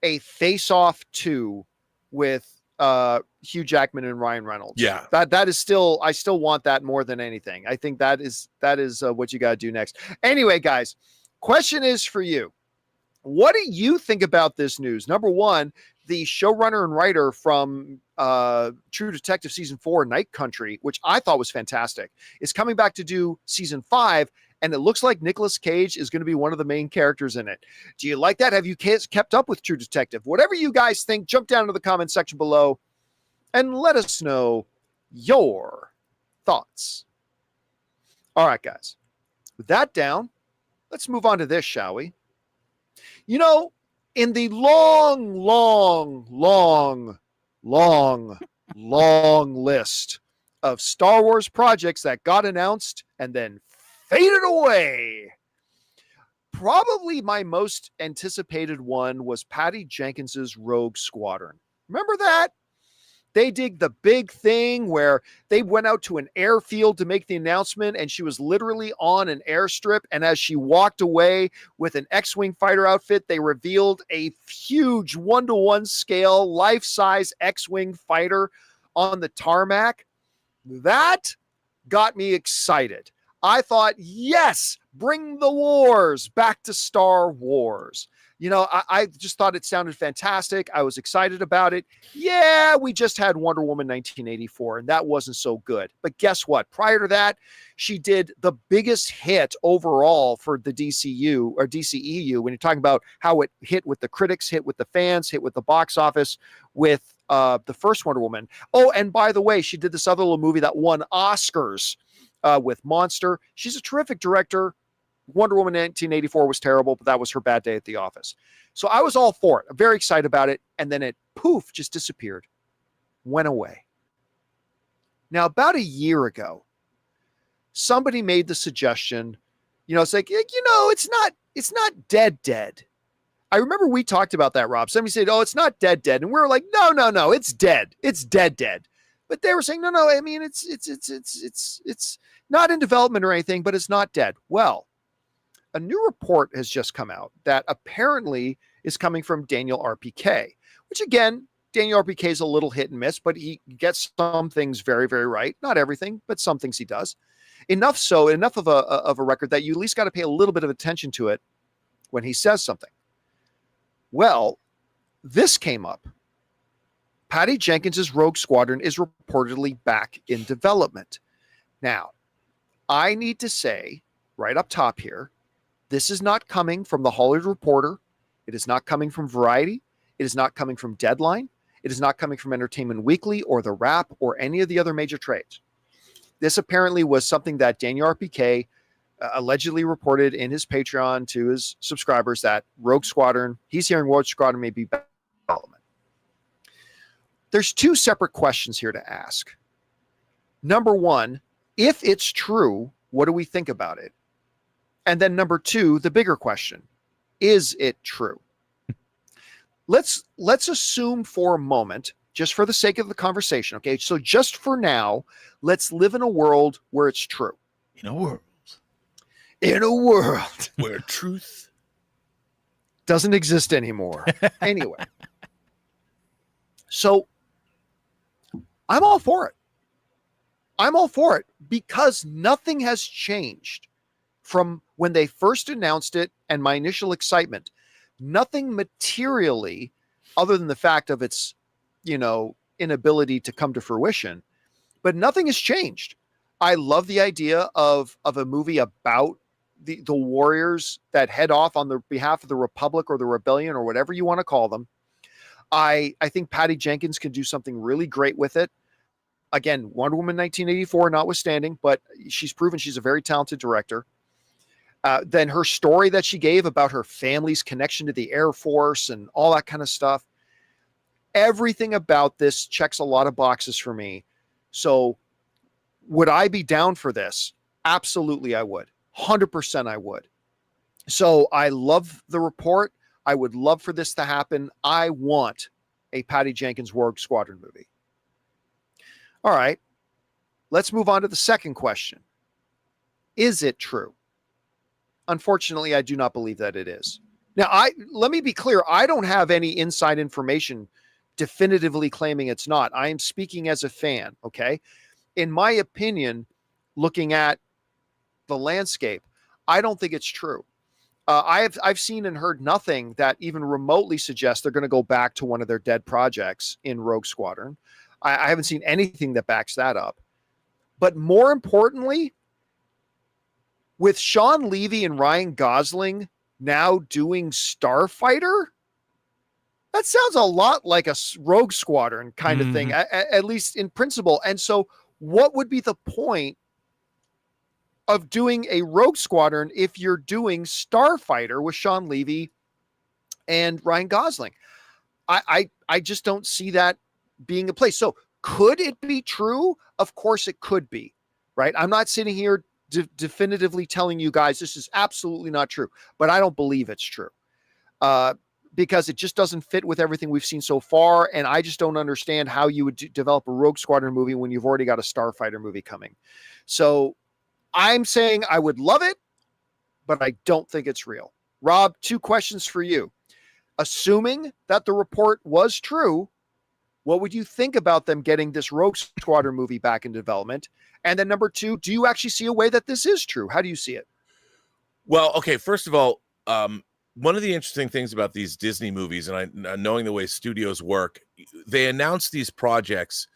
a Face-Off 2 with Hugh Jackman and Ryan Reynolds. Yeah, that is still, I still want that more than anything. I think that is what you got to do next. Anyway, guys, question is for you. What do you think about this news? Number one, the showrunner and writer from True Detective season 4, Night Country, which I thought was fantastic, is coming back to do season 5. And it looks like Nicolas Cage is going to be one of the main characters in it. Do you like that? Have you kept up with True Detective? Whatever you guys think, jump down to the comment section below and let us know your thoughts. All right, guys. With that down, let's move on to this, shall we? In the long list of Star Wars projects that got announced and then faded away, probably my most anticipated one was Patty Jenkins's Rogue Squadron. Remember that? They did the big thing where they went out to an airfield to make the announcement, and she was literally on an airstrip. And as she walked away with an X-Wing fighter outfit, they revealed a huge 1-to-1 scale, life-size X-Wing fighter on the tarmac. That got me excited. I thought, yes, bring the wars back to Star Wars. You know, I just thought it sounded fantastic. I was excited about it. Yeah, we just had Wonder Woman 1984, and that wasn't so good. But guess what? Prior to that, she did the biggest hit overall for the DCU or DCEU when you're talking about how it hit with the critics, hit with the fans, hit with the box office with the first Wonder Woman. Oh, and by the way, she did this other little movie that won Oscars with Monster. She's a terrific director. Wonder Woman 1984 was terrible, but that was her bad day at the office. So I was all for it. I'm very excited about it. And then it, poof, just disappeared, went away. Now, about a year ago, somebody made the suggestion, you know, it's like, you know, it's not dead. I remember we talked about that, Rob. Somebody said, oh, it's not dead. And we were like, no, it's dead. It's dead. But they were saying, no, I mean, it's not in development or anything, but it's not dead. Well, a new report has just come out that apparently is coming from Daniel RPK, which again, Daniel RPK is a little hit and miss, but he gets some things very, very right. Not everything, but some things he does. Enough of a record that you at least got to pay a little bit of attention to it when he says something. Well, this came up. Patty Jenkins' Rogue Squadron is reportedly back in development. Now, I need to say right up top here, this is not coming from the Hollywood Reporter. It is not coming from Variety. It is not coming from Deadline. It is not coming from Entertainment Weekly or The Wrap or any of the other major trades. This apparently was something that Daniel RPK allegedly reported in his Patreon to his subscribers that Rogue Squadron, he's hearing Rogue Squadron may be back in development. There's two separate questions here to ask. Number one, if it's true, what do we think about it? And then number two, the bigger question, is it true? Let's assume for a moment, just for the sake of the conversation, okay? So just for now, let's live in a world where it's true. In a world where truth doesn't exist anymore. Anyway. So I'm all for it. I'm all for it because nothing has changed from when they first announced it and my initial excitement. Nothing materially, other than the fact of its, you know, inability to come to fruition, but nothing has changed. I love the idea of a movie about the warriors that head off on the behalf of the Republic or the Rebellion or whatever you want to call them. I think Patty Jenkins can do something really great with it. Again, Wonder Woman 1984 notwithstanding, but she's proven she's a very talented director. Then her story that she gave about her family's connection to the Air Force and all that kind of stuff. Everything about this checks a lot of boxes for me. So would I be down for this? Absolutely, I would. 100% I would. So I love the report. I would love for this to happen. I want a Patty Jenkins Rogue Squadron movie. All right. Let's move on to the second question. Is it true? Unfortunately, I do not believe that it is. Now, let me be clear. I don't have any inside information definitively claiming it's not. I am speaking as a fan, okay? In my opinion, looking at the landscape, I don't think it's true. I've seen and heard nothing that even remotely suggests they're going to go back to one of their dead projects in Rogue Squadron. I haven't seen anything that backs that up. But more importantly, with Sean Levy and Ryan Gosling now doing Starfighter, that sounds a lot like a Rogue Squadron kind of thing, at least in principle. And so what would be the point of doing a Rogue Squadron if you're doing Starfighter with Sean Levy and Ryan Gosling? I just don't see that being a place. So could it be true? Of course it could be, right? I'm not sitting here definitively telling you guys this is absolutely not true, but I don't believe it's true because it just doesn't fit with everything we've seen so far. And I just don't understand how you would develop a Rogue Squadron movie when you've already got a Starfighter movie coming. So I'm saying I would love it, but I don't think it's real. Rob, two questions for you. Assuming that the report was true, What would you think about them getting this Rogue Squadron movie back in development? And then number two, do you actually see a way that this is true? How do you see it? Well, okay, first of all, one of the interesting things about these Disney movies, and knowing the way studios work, they announce these projects.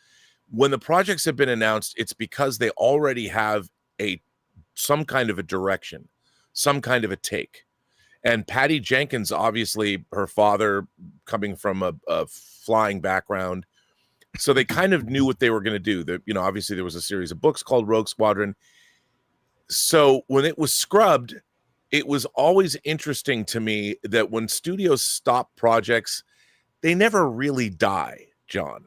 When the projects have been announced, it's because they already have some kind of a direction, some kind of a take. And Patty Jenkins, obviously, her father coming from a flying background, so they kind of knew what they were going to do. Obviously, there was a series of books called Rogue Squadron. So when it was scrubbed, it was always interesting to me that when studios stop projects, they never really die, John.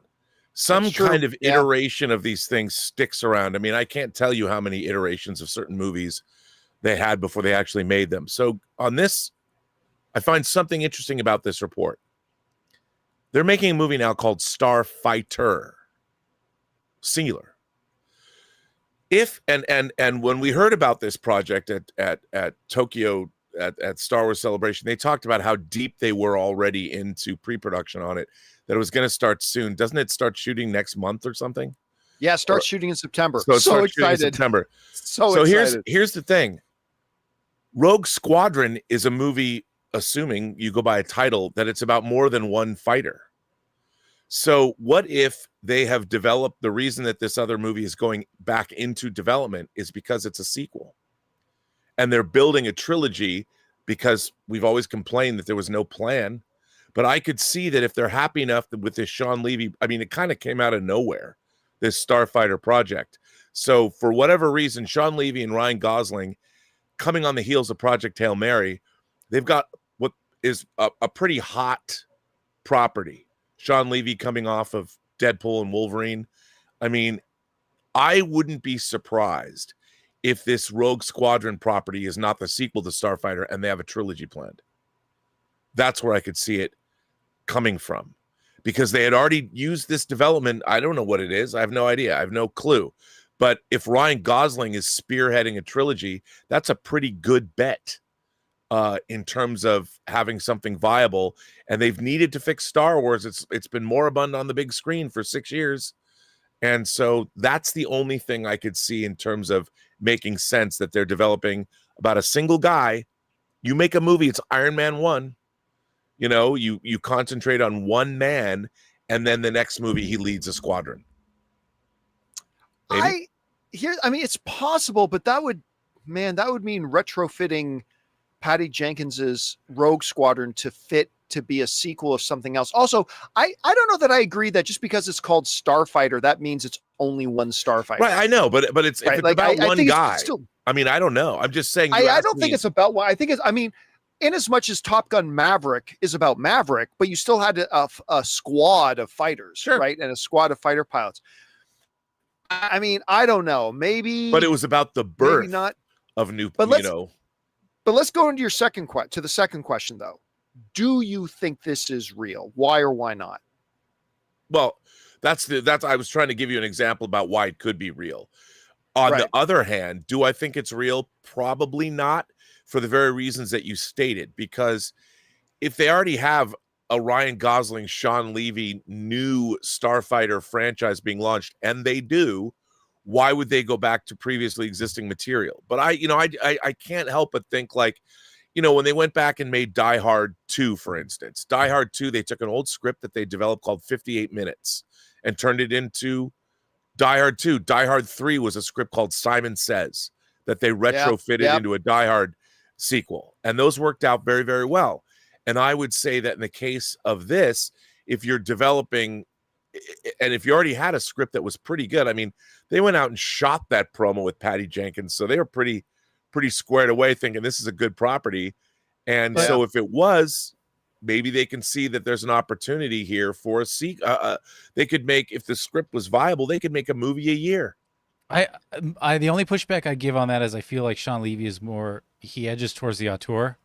Some kind of iteration of these things sticks around. I mean, I can't tell you how many iterations of certain movies they had before they actually made them. So on this, I find something interesting about this report. They're making a movie now called Starfighter, singular. If and when we heard about this project at Tokyo at Star Wars Celebration, they talked about how deep they were already into pre-production on it, that it was going to start soon. Doesn't it start shooting next month or something? Yeah, start shooting in September. So excited. In September. So excited. Here's the thing. Rogue Squadron is a movie, assuming you go by a title, that it's about more than one fighter. So what if they have developed, the reason that this other movie is going back into development is because it's a sequel. And they're building a trilogy because we've always complained that there was no plan. But I could see that if they're happy enough with this Sean Levy, I mean, it kind of came out of nowhere, this Starfighter project. So for whatever reason, Sean Levy and Ryan Gosling, coming on the heels of Project Hail Mary, they've got what is a pretty hot property. Sean Levy coming off of Deadpool and Wolverine. I mean, I wouldn't be surprised if this Rogue Squadron property is not the sequel to Starfighter and they have a trilogy planned. That's where I could see it coming from, because they had already used this development. I don't know what it is. I have no idea. I have no clue. But if Ryan Gosling is spearheading a trilogy, that's a pretty good bet in terms of having something viable. And they've needed to fix Star Wars. It's been moribund on the big screen for 6 years. And so that's the only thing I could see in terms of making sense, that they're developing about a single guy. You make a movie, it's Iron Man 1. You concentrate on one man, and then the next movie he leads a squadron. Maybe? It's possible, but that would mean retrofitting Patty Jenkins's Rogue Squadron to fit to be a sequel of something else. Also, I don't know that I agree that just because it's called Starfighter, that means it's only one Starfighter. Right, I know, but it's right? If it's about one guy. Still, I mean, I don't know. I'm just saying. I don't think it's about one. I think it's. I mean, in as much as Top Gun Maverick is about Maverick, but you still had a squad of fighters, sure, right, and a squad of fighter pilots. I mean, I don't know. Maybe, but it was about the birth of new. But let's go into your second question, though. Do you think this is real? Why or why not? Well, that's I was trying to give you an example about why it could be real. On the other hand, do I think it's real? Probably not, for the very reasons that you stated. Because if they already have a Ryan Gosling, Sean Levy new Starfighter franchise being launched, and they do, why would they go back to previously existing material? But I can't help but think, like, when they went back and made Die Hard 2, for instance, Die Hard 2, they took an old script that they developed called 58 Minutes and turned it into Die Hard 2. Die Hard 3 was a script called Simon Says that they retrofitted into a Die Hard sequel. And those worked out very, very well. And I would say that in the case of this, if you're developing, and if you already had a script that was pretty good, I mean, they went out and shot that promo with Patty Jenkins. So they were pretty squared away, thinking this is a good property. And so if it was, maybe they can see that there's an opportunity here for a sequel. They could make, if the script was viable, they could make a movie a year. The only pushback I give on that is I feel like Sean Levy is he edges towards the auteur.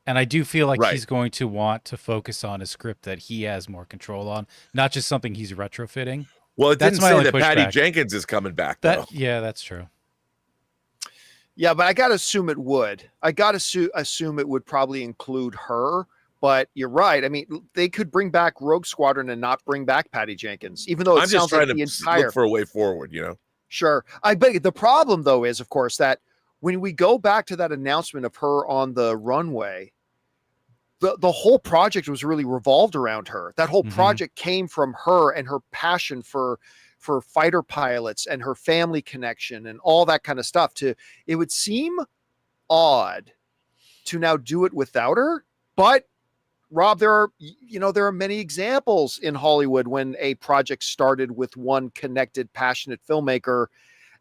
And I do feel like he's going to want to focus on a script that he has more control on, not just something he's retrofitting. Well, it didn't say that Patty Jenkins is coming back, though. Yeah, that's true. Yeah, but I got to assume it would. I got to assume it would probably include her. But you're right. I mean, they could bring back Rogue Squadron and not bring back Patty Jenkins, even though it I'm just sounds trying like to the entire look for a way forward, you know? Sure. I bet the problem though is, of course, that when we go back to that announcement of her on the runway, the whole project was really revolved around her. That whole project came from her and her passion for fighter pilots and her family connection and all that kind of stuff. It would seem odd to now do it without her, but Rob, there are many examples in Hollywood when a project started with one connected, passionate filmmaker,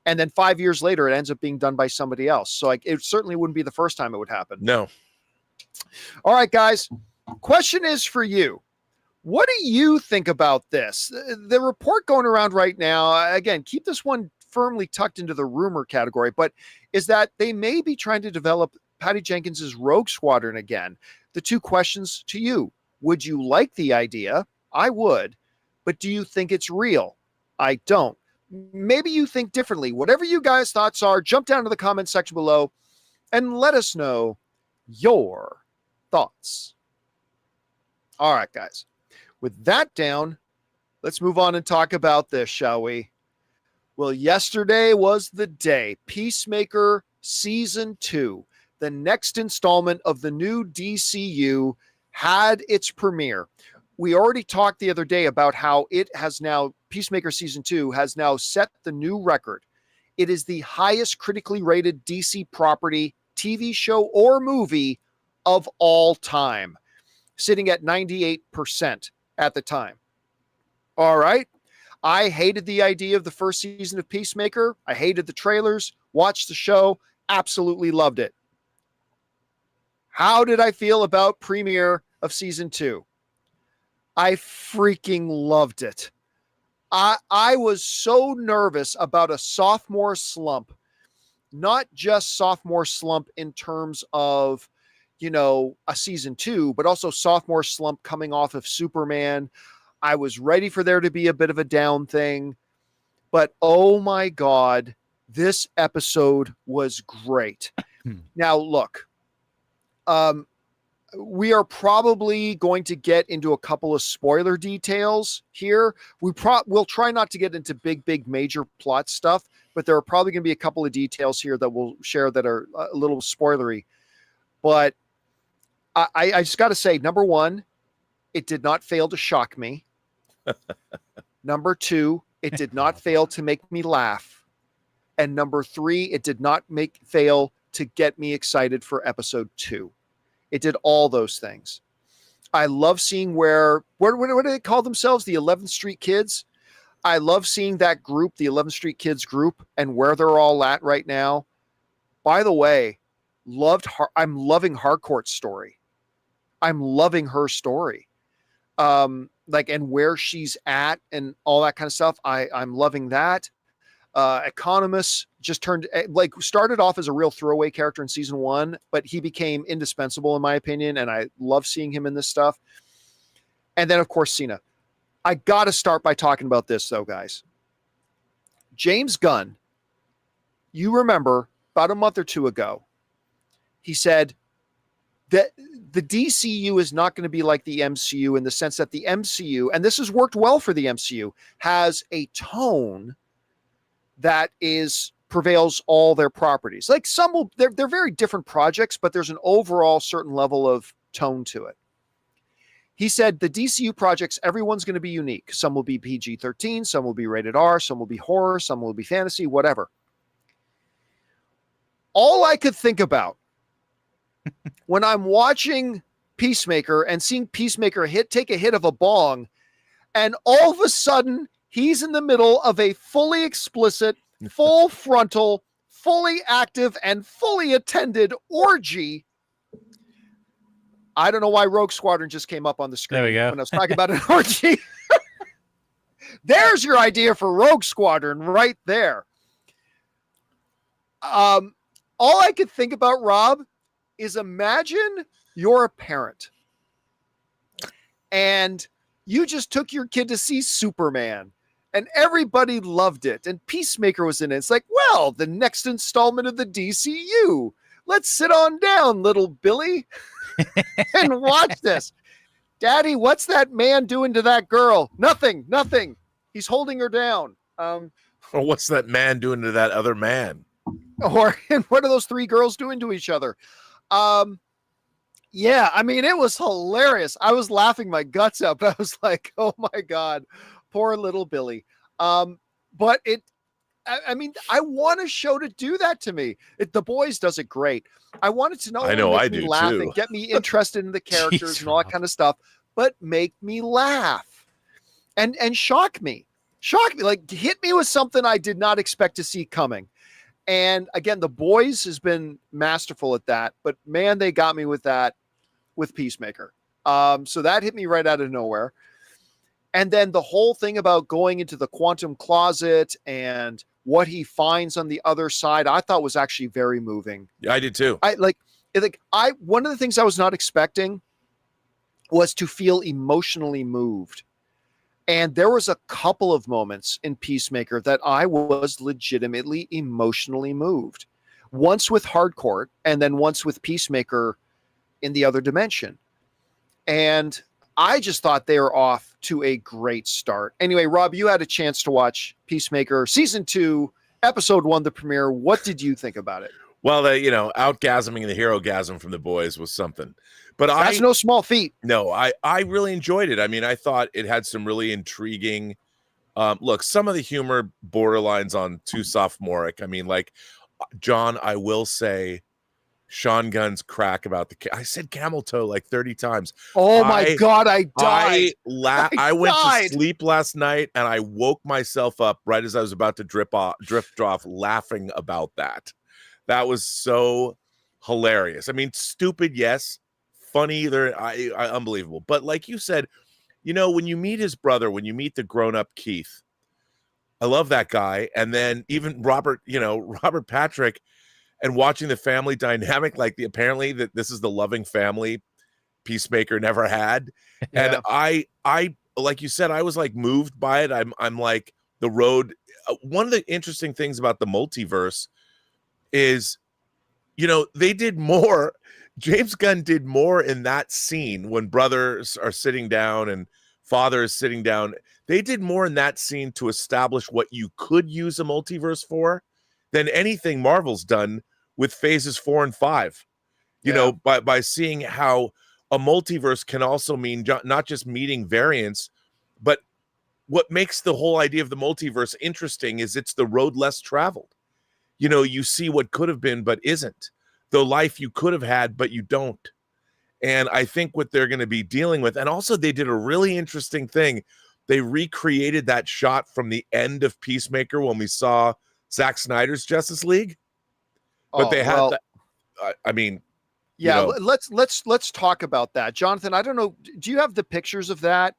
and then 5 years later, it ends up being done by somebody else. So it certainly wouldn't be the first time it would happen. No. All right, guys. Question is for you. What do you think about this? The report going around right now, again, keep this one firmly tucked into the rumor category, but is that they may be trying to develop Patty Jenkins's Rogue Squadron again. The two questions to you: would you like the idea? I would, but do you think it's real? I don't. Maybe you think differently. Whatever you guys' thoughts are, jump down to the comment section below and let us know your thoughts. All right, guys. With that down, let's move on and talk about this, shall we? Well, yesterday was the day. Peacemaker Season 2. The next installment of the new DCU had its premiere. We already talked the other day about how it has now, Peacemaker Season 2 has now set the new record. It is the highest critically rated DC property, TV show, or movie of all time, sitting at 98% at the time. All right. I hated the idea of the first season of Peacemaker. I hated the trailers, watched the show, absolutely loved it. How did I feel about premiere of Season 2? I freaking loved it. I was so nervous about a sophomore slump, not just sophomore slump in terms of, a Season 2, but also sophomore slump coming off of Superman. I was ready for there to be a bit of a down thing, but oh my God, this episode was great. Now, look, we are probably going to get into a couple of spoiler details here. We'll try not to get into big major plot stuff, but there are probably going to be a couple of details here that we'll share that are a little spoilery. But I just got to say, number one, it did not fail to shock me. Number two, it did not fail to make me laugh. And number three, it did not fail to get me excited for episode 2. It did all those things. I love seeing what do they call themselves? The 11th Street Kids. I love seeing that group, the 11th Street Kids group, and where they're all at right now. By the way, I'm loving Harcourt's story. I'm loving her story. And where she's at and all that kind of stuff. I'm loving that. Economist just started off as a real throwaway character in season 1, but he became indispensable in my opinion. And I love seeing him in this stuff. And then of course, Cena. I got to start by talking about this though, guys. James Gunn, you remember about a month or two ago, he said that the DCU is not going to be like the MCU in the sense that the MCU, and this has worked well for the MCU, has a tone that prevails all their properties. Like they're very different projects, but there's an overall certain level of tone to it. He said the DCU projects, everyone's going to be unique. Some will be PG-13, some will be rated R, some will be horror, some will be fantasy, whatever. All I could think about when I'm watching Peacemaker and seeing Peacemaker take a hit of a bong, and all of a sudden he's in the middle of a fully explicit, full frontal, fully active, and fully attended orgy. I don't know why Rogue Squadron just came up on the screen there we go. when I was talking about an orgy. There's your idea for Rogue Squadron right there. All I could think about, Rob, is imagine you're a parent and you just took your kid to see Superman and everybody loved it and Peacemaker was in it. It's like, well, the next installment of the DCU. Let's sit on down, little Billy. and watch this. Daddy, what's that man doing to that girl? Nothing. He's holding her down. Or what's that man doing to that other man? Or and what are those three girls doing to each other? Yeah, I mean, it was hilarious. I was laughing my guts out, but I was like, oh my God, poor little Billy. But I mean, I want a show to do that to me. The Boys does it great. I want it to not only make me laugh and get me interested in the characters and all that kind of stuff, but make me laugh and shock me, like hit me with something I did not expect to see coming. And again, The Boys has been masterful at that, but man, they got me with that with Peacemaker. So that hit me right out of nowhere. And then the whole thing about going into the quantum closet and what he finds on the other side, I thought was actually very moving. Yeah, I did too. One of the things I was not expecting was to feel emotionally moved. And there was a couple of moments in Peacemaker that I was legitimately emotionally moved. Once with Hardcourt and then once with Peacemaker in the other dimension. And I just thought they were off to a great start. Anyway, Rob, you had a chance to watch Peacemaker Season 2, Episode 1, the premiere. What did you think about it? Well, outgasming the hero-gasm from The Boys was something. But that's no small feat. No, I really enjoyed it. I mean, I thought it had some really intriguing look, some of the humor borderlines on too sophomoric. I mean, like, John, I will say Sean Gunn's crack about I said camel toe like 30 times. Oh my God, I died. I went to sleep last night and I woke myself up right as I was about to drift off laughing about that. That was so hilarious. I mean, stupid, yes. Funny, unbelievable. But like you said, when you meet his brother, when you meet the grown-up Keith, I love that guy. And then even Robert Patrick, and watching the family dynamic, apparently that this is the loving family Peacemaker never had. Yeah. And I like you said, I was like moved by it. I'm like the road. One of the interesting things about the multiverse is, they did more. James Gunn did more in that scene when brothers are sitting down and father is sitting down. They did more in that scene to establish what you could use a multiverse for than anything Marvel's done with phases 4 and 5, by seeing how a multiverse can also mean not just meeting variants, but what makes the whole idea of the multiverse interesting is it's the road less traveled. You see what could have been, but isn't. The life you could have had, but you don't. And I think what they're going to be dealing with, and also they did a really interesting thing. They recreated that shot from the end of Peacemaker when we saw Zack Snyder's Justice League. But they had that. I mean, yeah, let's talk about that. Jonathan, I don't know. Do you have the pictures of that?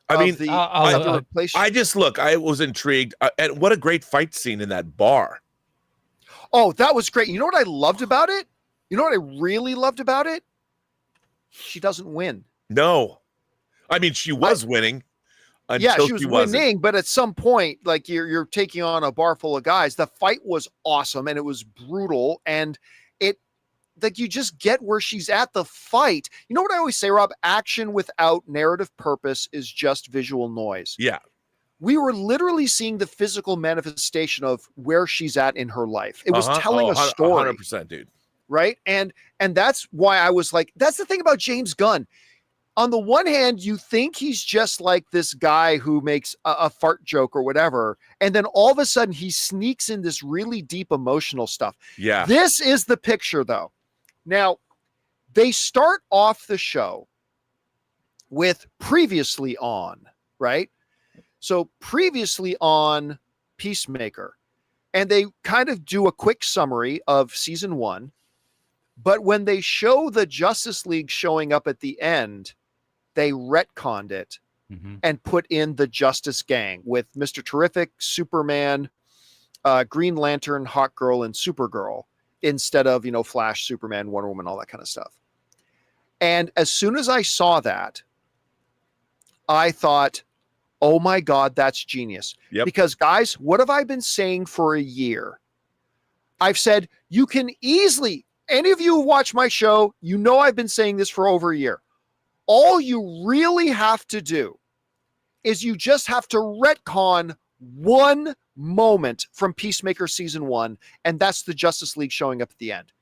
I mean, I was intrigued. And what a great fight scene in that bar. Oh, that was great. You know what I loved about it? You know what I really loved about it? She doesn't win. No. I mean, she was winning. Yeah, she was winning, but at some point, like you're taking on a bar full of guys. The fight was awesome and it was brutal. And you just get where she's at the fight. You know what I always say, Rob? Action without narrative purpose is just visual noise. Yeah. We were literally seeing the physical manifestation of where she's at in her life. It was telling a story. 100%, dude. Right. And that's why I was like, that's the thing about James Gunn. On the one hand, you think he's just like this guy who makes a fart joke or whatever. And then all of a sudden he sneaks in this really deep emotional stuff. Yeah. This is the picture though. Now they start off the show with previously on, right? So previously on Peacemaker, and they kind of do a quick summary of season 1. But when they show the Justice League showing up at the end, they retconned it and put in the Justice Gang with Mr. Terrific, Superman, Green Lantern, Hawkgirl, and Supergirl instead of, Flash, Superman, Wonder Woman, all that kind of stuff. And as soon as I saw that, I thought, oh my God, that's genius. Yep. Because guys, what have I been saying for a year? I've said you can easily, any of you who watch my show, you know I've been saying this for over a year. All you really have to do is you just have to retcon one moment from Peacemaker season 1, and that's the Justice League showing up at the end.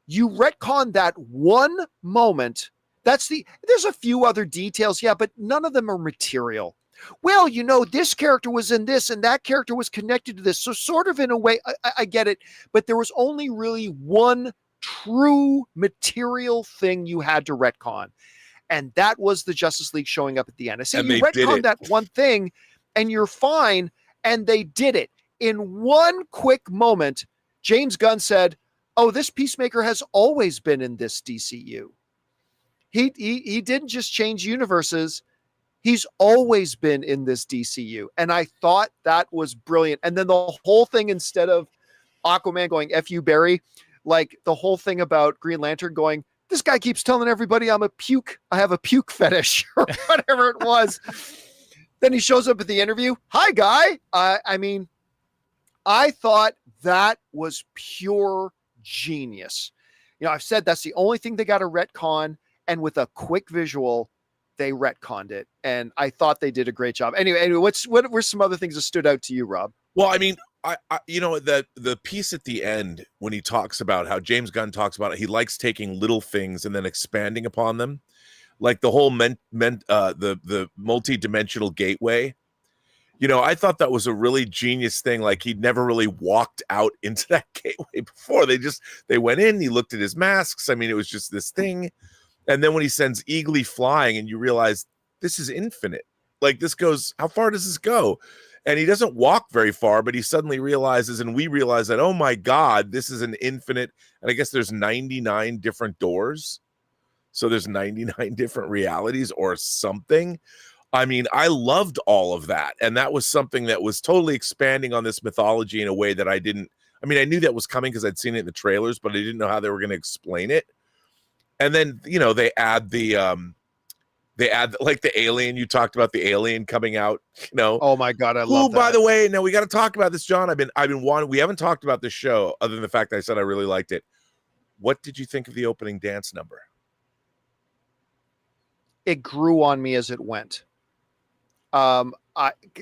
You retcon that one moment. There's a few other details, yeah, but none of them are material. Well, this character was in this and that character was connected to this. So sort of in a way, I get it, but there was only really one true material thing you had to retcon. And that was the Justice League showing up at the end. I say you retcon that one thing and you're fine. And they did it. In one quick moment, James Gunn said, oh, this Peacemaker has always been in this DCU. He didn't just change universes. He's always been in this DCU. And I thought that was brilliant. And then the whole thing, instead of Aquaman going, F you, Barry, like the whole thing about Green Lantern going, this guy keeps telling everybody I have a puke fetish, or whatever it was. Then he shows up at the interview. Hi, guy. I thought that was pure genius. I've said that's the only thing they got to retcon. And with a quick visual, they retconned it. And I thought they did a great job. Anyway, what were some other things that stood out to you, Rob? Well, I mean, the piece at the end when he talks about how James Gunn talks about it, he likes taking little things and then expanding upon them, like the whole the multi-dimensional gateway. I thought that was a really genius thing. Like he'd never really walked out into that gateway before. They went in, he looked at his masks. I mean, it was just this thing. And then when he sends Eagly flying and you realize this is infinite, like this goes, how far does this go? And he doesn't walk very far, but he suddenly realizes, and we realize that, oh my God, this is an infinite. And I guess there's 99 different doors. So there's 99 different realities or something. I mean, I loved all of that. And that was something that was totally expanding on this mythology in a way that I knew that was coming because I'd seen it in the trailers, but I didn't know how they were going to explain it. And then, they add like the alien. You talked about the alien coming out, Oh my God, I love that. By the way, now we got to talk about this, John. I've been wanting. We haven't talked about this show other than the fact that I said I really liked it. What did you think of the opening dance number? It grew on me as it went. Listen,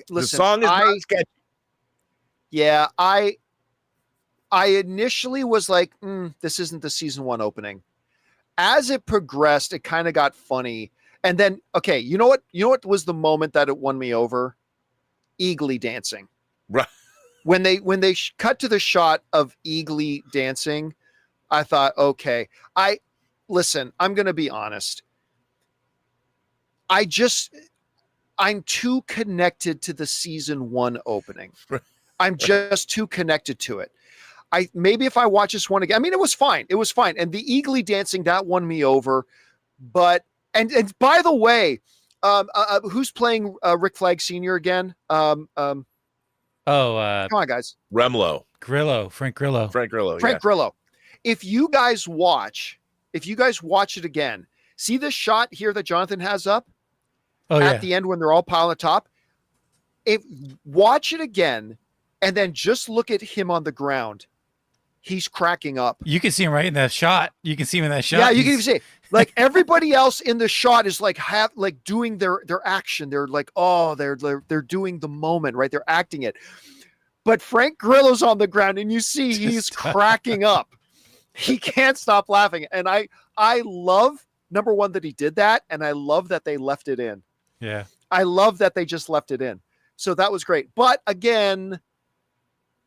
the song is not sketchy. Yeah, I initially was like, this isn't the season 1 opening. As it progressed, it kind of got funny. And then, okay, you know what was the moment that it won me over? Eagly dancing. Right. When they cut to the shot of Eagly dancing, I thought, okay, I'm going to be honest. I'm too connected to the season 1 opening. I'm just too connected to it. Maybe if I watch this one again, it was fine. It was fine. And the Eagly dancing, that won me over. But, and by the way, who's playing Rick Flag Sr. again? Come on, guys. Frank Grillo. Frank Grillo. Grillo. If you guys watch it again, see this shot here that Jonathan has up at the end when they're all piled on top. Watch it again and then just look at him on the ground. He's cracking up. You can see him right in that shot. You can see him in that shot. Yeah, you can even see like everybody else in the shot is like doing their action. They're like, oh, they're doing the moment, right? They're acting it. But Frank Grillo's on the ground and you see he's cracking up. He can't stop laughing. And I love, number one, that he did that. And I love that they left it in. Yeah. I love that they just left it in. So that was great. But again,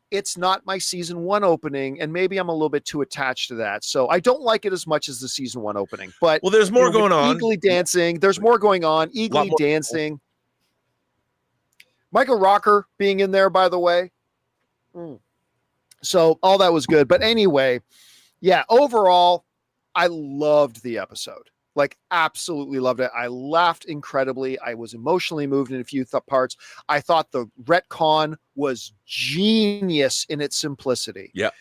it's not my season 1 opening, and maybe I'm a little bit too attached to that. So I don't like it as much as the season 1 opening. But there's more going on. Eagly dancing. There's more going on. Eagly dancing. Michael Rooker being in there, by the way. So all that was good. But anyway, yeah, overall, I loved the episode. Like, absolutely loved it. I laughed incredibly. I was emotionally moved in a few parts. I thought the retcon was genius in its simplicity. Yeah.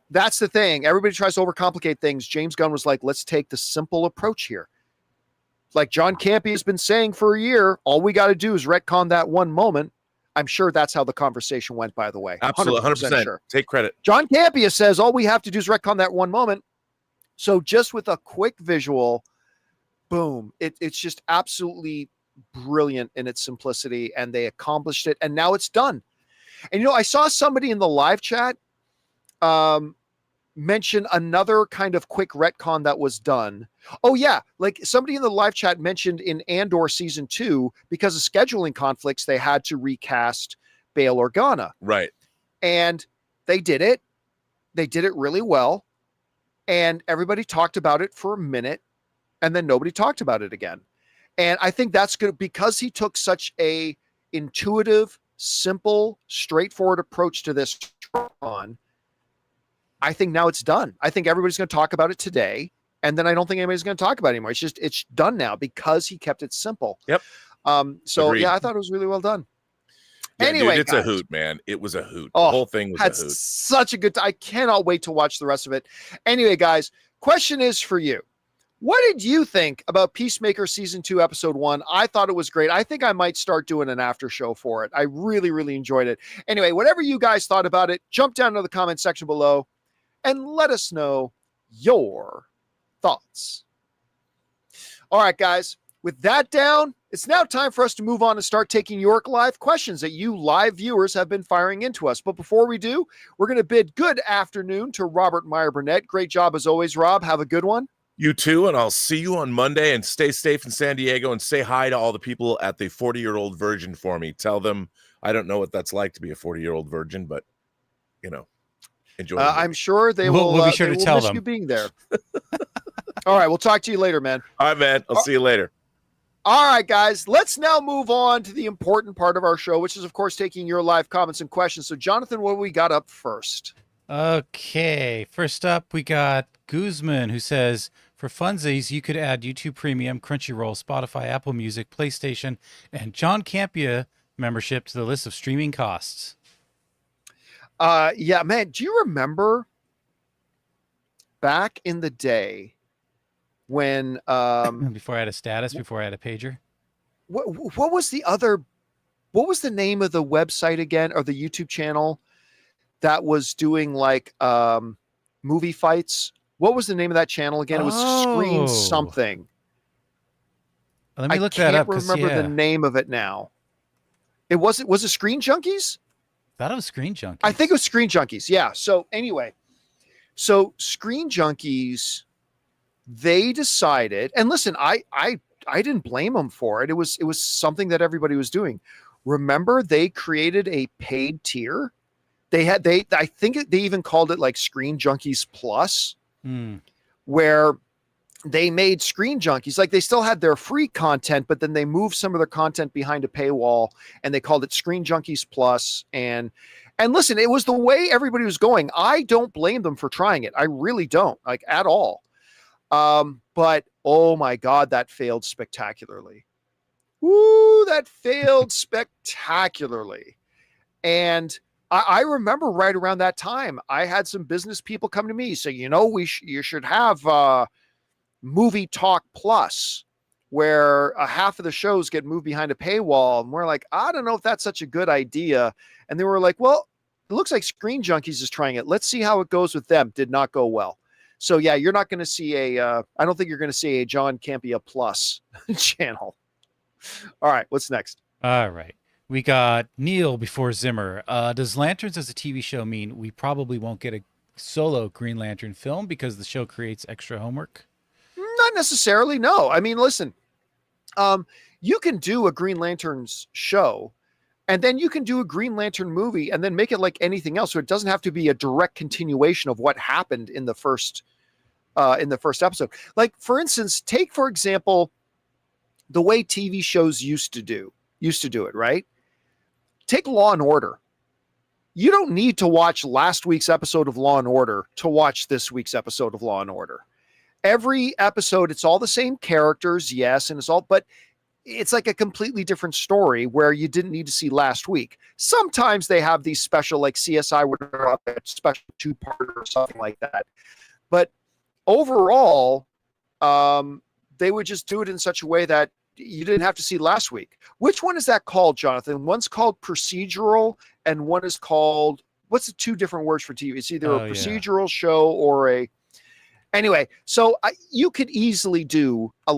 That's the thing. Everybody tries to overcomplicate things. James Gunn was like, let's take the simple approach here. Like John Campea has been saying for a year, all we got to do is retcon that one moment. I'm sure that's how the conversation went, by the way. Absolutely, 100%. Sure. Take credit. John Campea says all we have to do is retcon that one moment. So just with a quick visual, boom, it's just absolutely brilliant in its simplicity, and they accomplished it, and now it's done. And I saw somebody in the live chat mention another kind of quick retcon that was done. Oh yeah, like somebody in the live chat mentioned in Andor season 2, because of scheduling conflicts, they had to recast Bail Organa. Right. And they did it. They did it really well. And everybody talked about it for a minute, and then nobody talked about it again. And I think that's good because he took such a intuitive, simple, straightforward approach to this on. I think now it's done. I think everybody's going to talk about it today, and then I don't think anybody's going to talk about it anymore. It's done now because he kept it simple. Yep. So Agreed. yeah, I thought it was really well done. Yeah, anyway, dude, it's guys, a hoot, man. It was a hoot. Oh, The whole thing was had a hoot. such a good time. I cannot wait to watch the rest of it. Anyway, guys, question is for you. What did you think about Peacemaker season 2, episode 1? I thought it was great. I think I might start doing an after show for it. I really, really enjoyed it. Anyway, whatever you guys thought about it, jump down to the comment section below and let us know your thoughts. All right, guys, with that down, it's now time for us to move on and start taking your live questions that you live viewers have been firing into us. But before we do, we're going to bid good afternoon to Robert Meyer Burnett. Great job as always, Rob. Have a good one. You too, and I'll see you on Monday, and stay safe in San Diego, and say hi to all the people at the 40-year-old virgin for me. Tell them I don't know what that's like to be a 40-year-old virgin, but, enjoy. I'm sure they will. We'll be sure to tell them you being there. All right, we'll talk to you later, man. All right, man. I'll see you later. All right, guys, let's now move on to the important part of our show, which is, of course, taking your live comments and questions. So, Jonathan, what we got up first? Okay, first up, we got Guzman, who says, for funsies, you could add YouTube Premium, Crunchyroll, Spotify, Apple Music, PlayStation, and John Campea membership to the list of streaming costs. Yeah, man, do you remember back in the day when before I had a status, before I had a pager? What was the name of the website again, or the YouTube channel that was doing like movie fights? What was the name of that channel again? It was Screen something. Let me look that up. I can't remember the name of it now. Was it Screen Junkies? I thought it was Screen Junkies. I think it was Screen Junkies. Yeah. So anyway, Screen Junkies, they decided, and listen, I didn't blame them for it. It was something that everybody was doing. Remember, they created a paid tier. I think they even called it like Screen Junkies Plus, where they made Screen Junkies, like they still had their free content, but then they moved some of their content behind a paywall, and they called it Screen Junkies Plus. And listen, it was the way everybody was going. I don't blame them for trying it. I really don't, like, at all. But oh my God, that failed spectacularly. Woo, that failed spectacularly. And I remember right around that time, I had some business people come to me saying, you should have Movie Talk Plus, where half of the shows get moved behind a paywall. And we're like, I don't know if that's such a good idea. And they were like, well, it looks like Screen Junkies is trying it. Let's see how it goes with them. Did not go well. So yeah, you're not going to see I don't think you're going to see a John Campea Plus channel. All right, what's next? All right. We got Neil before Zimmer. Does Lanterns as a TV show mean we probably won't get a solo Green Lantern film because the show creates extra homework? Not necessarily, no. I mean, listen, you can do a Green Lanterns show, and then you can do a Green Lantern movie and then make it like anything else. So it doesn't have to be a direct continuation of what happened in the first episode. Like, for instance, take, for example, the way TV shows used to do it, right? Take Law and Order. You don't need to watch last week's episode of Law and Order to watch this week's episode of Law and Order. Every episode, it's all the same characters, yes, but it's like a completely different story where you didn't need to see last week. Sometimes they have these special, like CSI, whatever, special 2-parter or something like that. But overall, they would just do it in such a way that you didn't have to see last week. Which one is that called, Jonathan? One's called procedural, and one is called, what's the two different words for TV? It's either a procedural show or a... Anyway, so you could easily do a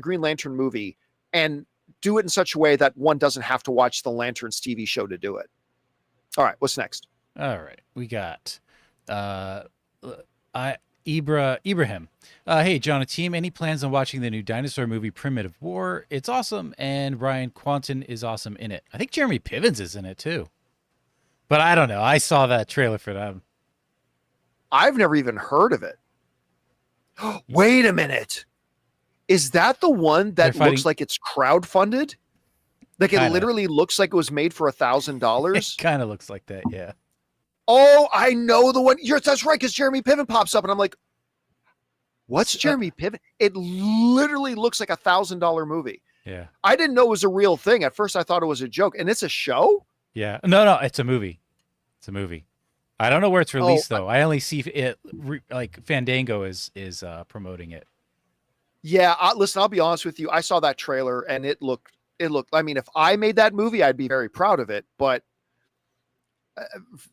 Green Lantern movie and do it in such a way that one doesn't have to watch the Lanterns TV show to do it. All right, what's next? All right, we got Ibrahim. Hey, John and team, any plans on watching the new dinosaur movie Primitive War? It's awesome, and Ryan Quanten is awesome in it. I think Jeremy Pivens is in it too. But I don't know. I saw that trailer for them. I've never even heard of it. Wait a minute. Is that the one that looks like it's crowdfunded? Like it literally looks like it was made for $1,000? It kind of looks like that, yeah. Oh, I know the one. That's right, because Jeremy Piven pops up, and I'm like, what's Jeremy Piven? It literally looks like $1,000 movie. Yeah. I didn't know it was a real thing. At first, I thought it was a joke. And it's a show? Yeah. No, it's a movie. It's a movie. I don't know where it's released, though. I only see it, like, Fandango is promoting it. Yeah, listen, I'll be honest with you. I saw that trailer, and it looked, I mean, if I made that movie, I'd be very proud of it. But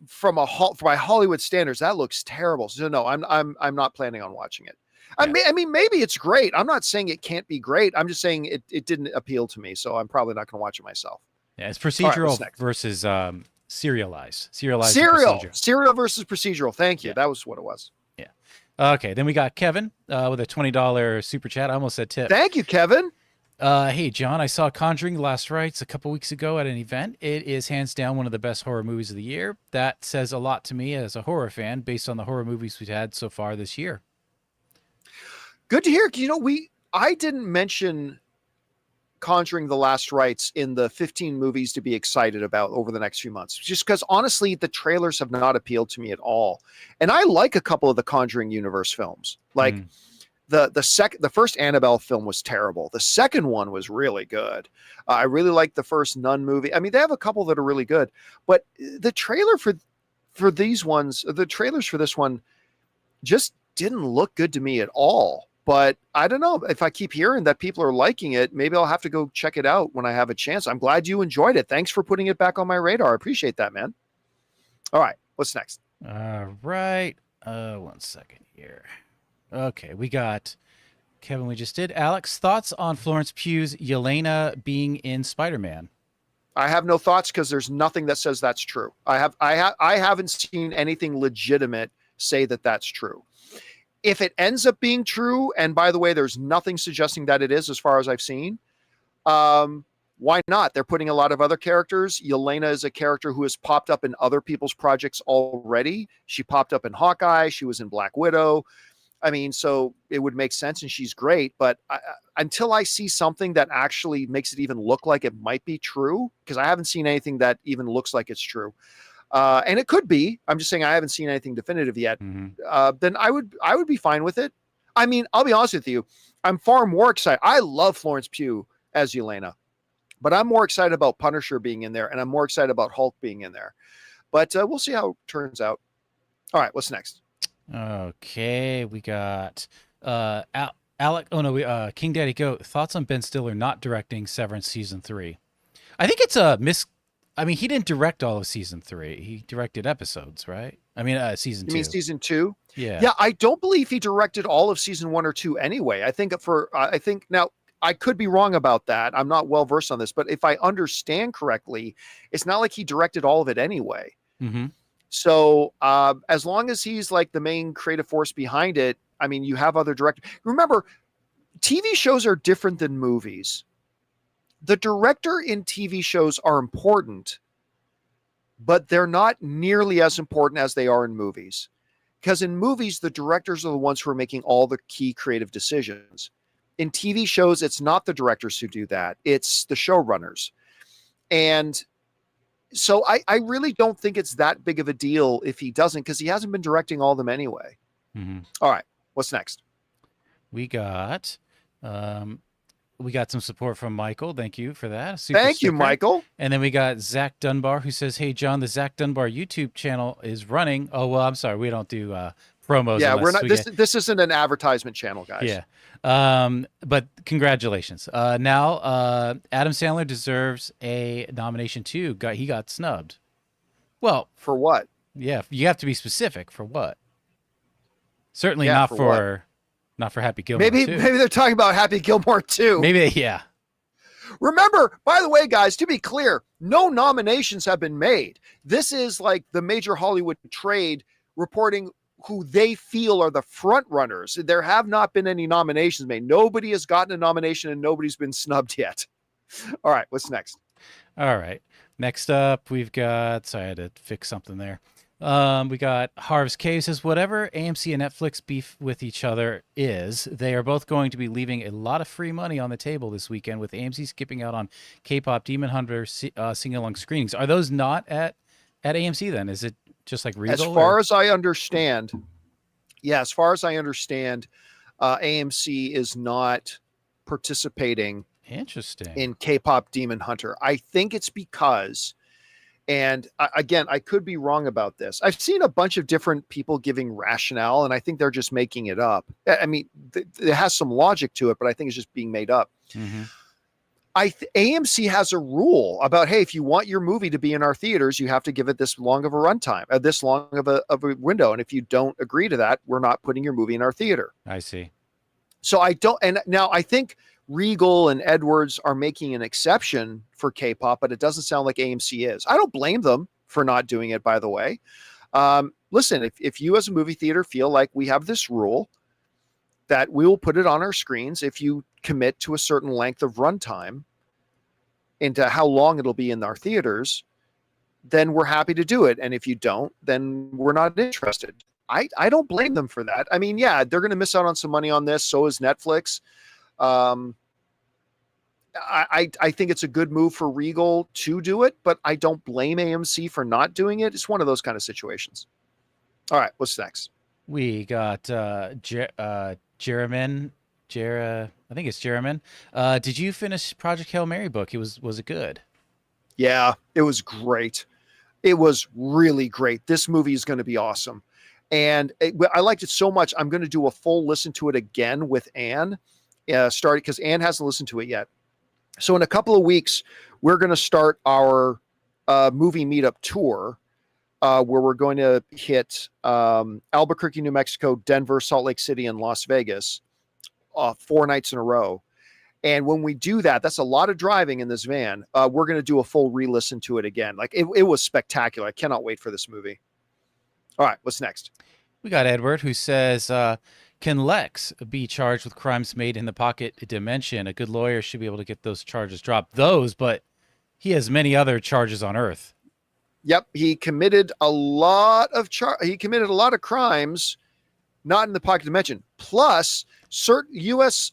from my Hollywood standards, that looks terrible. So no, I'm not planning on watching it. Yeah. I mean, maybe it's great. I'm not saying it can't be great. I'm just saying it didn't appeal to me, so I'm probably not going to watch it myself. Yeah, it's procedural versus serialized. Serial versus procedural. Thank you. Yeah. That was what it was. Yeah. Okay, then we got Kevin with a $20 super chat. I almost said tip. Thank you, Kevin. Hey, John, I saw Conjuring: The Last Rites a couple weeks ago at an event. It is hands down one of the best horror movies of the year. That says a lot to me as a horror fan based on the horror movies we've had so far this year. Good to hear. You know, I didn't mention Conjuring: The Last Rites in the 15 movies to be excited about over the next few months, just because honestly, the trailers have not appealed to me at all. And I like a couple of the Conjuring universe films. Like the first Annabelle film was terrible. The second one was really good. I really liked the first Nun movie. I mean, they have a couple that are really good, but the trailer for these ones, the trailers for this one just didn't look good to me at all. But I don't know, if I keep hearing that people are liking it, maybe I'll have to go check it out when I have a chance. I'm glad you enjoyed it. Thanks for putting it back on my radar. I appreciate that, man. All right, what's next? All right. 1 second here. Okay, we got Kevin. We just did. Alex, thoughts on Florence Pugh's Yelena being in Spider-Man? I have no thoughts because there's nothing that says that's true. I haven't seen anything legitimate say that that's true. If it ends up being true, and by the way, there's nothing suggesting that it is as far as I've seen, why not? They're putting a lot of other characters. Yelena is a character who has popped up in other people's projects already. She popped up in Hawkeye. She was in Black Widow. I mean, so it would make sense, and she's great. But until I see something that actually makes it even look like it might be true, because I haven't seen anything that even looks like it's true. And it could be. I'm just saying I haven't seen anything definitive yet. Then I would be fine with it. I mean, I'll be honest with you. I'm far more excited. I love Florence Pugh as Yelena, but I'm more excited about Punisher being in there, and I'm more excited about Hulk being in there. But we'll see how it turns out. All right, what's next? Okay, we got Alec. Oh no, King Daddy Goat. Thoughts on Ben Stiller not directing Severance season 3? I think it's a miss. I mean, he didn't direct all of season 3. He directed episodes, right? I mean, season 2. You mean season 2? Yeah. Yeah, I don't believe he directed all of season 1 or 2 anyway. I think now I could be wrong about that. I'm not well versed on this, but if I understand correctly, it's not like he directed all of it anyway. So as long as he's like the main creative force behind it, I mean, you have other directors. Remember, TV shows are different than movies. The director in TV shows are important, but they're not nearly as important as they are in movies. Because in movies, the directors are the ones who are making all the key creative decisions. In TV shows, it's not the directors who do that. It's the showrunners. And so I really don't think it's that big of a deal if he doesn't, because he hasn't been directing all of them anyway. All right, what's next? We got some support from Michael. Thank you for that. Thank you, Michael. And then we got Zach Dunbar, who says, "Hey, John, the Zach Dunbar YouTube channel is running." Oh, well, I'm sorry. We don't do promos. Yeah, we're not. This isn't an advertisement channel, guys. Yeah. But congratulations. Now, Adam Sandler deserves a nomination too. He got snubbed. Well, for what? Yeah, you have to be specific. For what? Certainly Yeah, not for for not for Happy Gilmore. Maybe they're talking about Happy Gilmore 2. Maybe yeah. Remember, by the way, guys, to be clear, no nominations have been made. This is like the major Hollywood trade reporting who they feel are the front runners. There have not been any nominations made. Nobody has gotten a nomination and nobody's been snubbed yet. All right, what's next? All right. Next up, we've got. Sorry, I had to fix something there. We got Harv's Cave says, whatever AMC and Netflix beef with each other is, they are both going to be leaving a lot of free money on the table this weekend, with AMC skipping out on K-pop Demon Hunter sing-along screenings. Are those not at AMC then? Is it just like Regal? As far as I understand, AMC is not participating in K-pop Demon Hunter. I think it's because, and again, I could be wrong about this, I've seen a bunch of different people giving rationale, and I think they're just making it up. I mean, it has some logic to it, but I think it's just being made up. Mm-hmm. AMC has a rule about, hey, if you want your movie to be in our theaters, you have to give it this long of a runtime, this long of a window. And if you don't agree to that, we're not putting your movie in our theater. I see. So I don't, and now I think Regal and Edwards are making an exception for K-pop, but it doesn't sound like AMC is. I don't blame them for not doing it, by the way. Listen, if you as a movie theater feel like we have this rule that we will put it on our screens if you commit to a certain length of runtime into how long it'll be in our theaters, then we're happy to do it. And if you don't, then we're not interested. I don't blame them for that. I mean, yeah, they're going to miss out on some money on this. So is Netflix. I think it's a good move for Regal to do it, but I don't blame AMC for not doing it. It's one of those kind of situations. All right, what's next? We got Jeramin. I think it's Jeramin. Did you finish Project Hail Mary book? Was it good? Yeah, it was great. It was really great. This movie is going to be awesome. And I liked it so much, I'm going to do a full listen to it again with Anne, because Anne hasn't listened to it yet. So in a couple of weeks, we're going to start our movie meetup tour, where we're going to hit Albuquerque, New Mexico, Denver, Salt Lake City, and Las Vegas 4 nights in a row. And when we do that, that's a lot of driving in this van. We're going to do a full re-listen to it again. Like it was spectacular. I cannot wait for this movie. All right, what's next? We got Edward, who says, can Lex be charged with crimes made in the pocket dimension? A good lawyer should be able to get those charges dropped. But he has many other charges on Earth. Yep, he committed a lot of crimes not in the pocket dimension. Plus, certain U.S.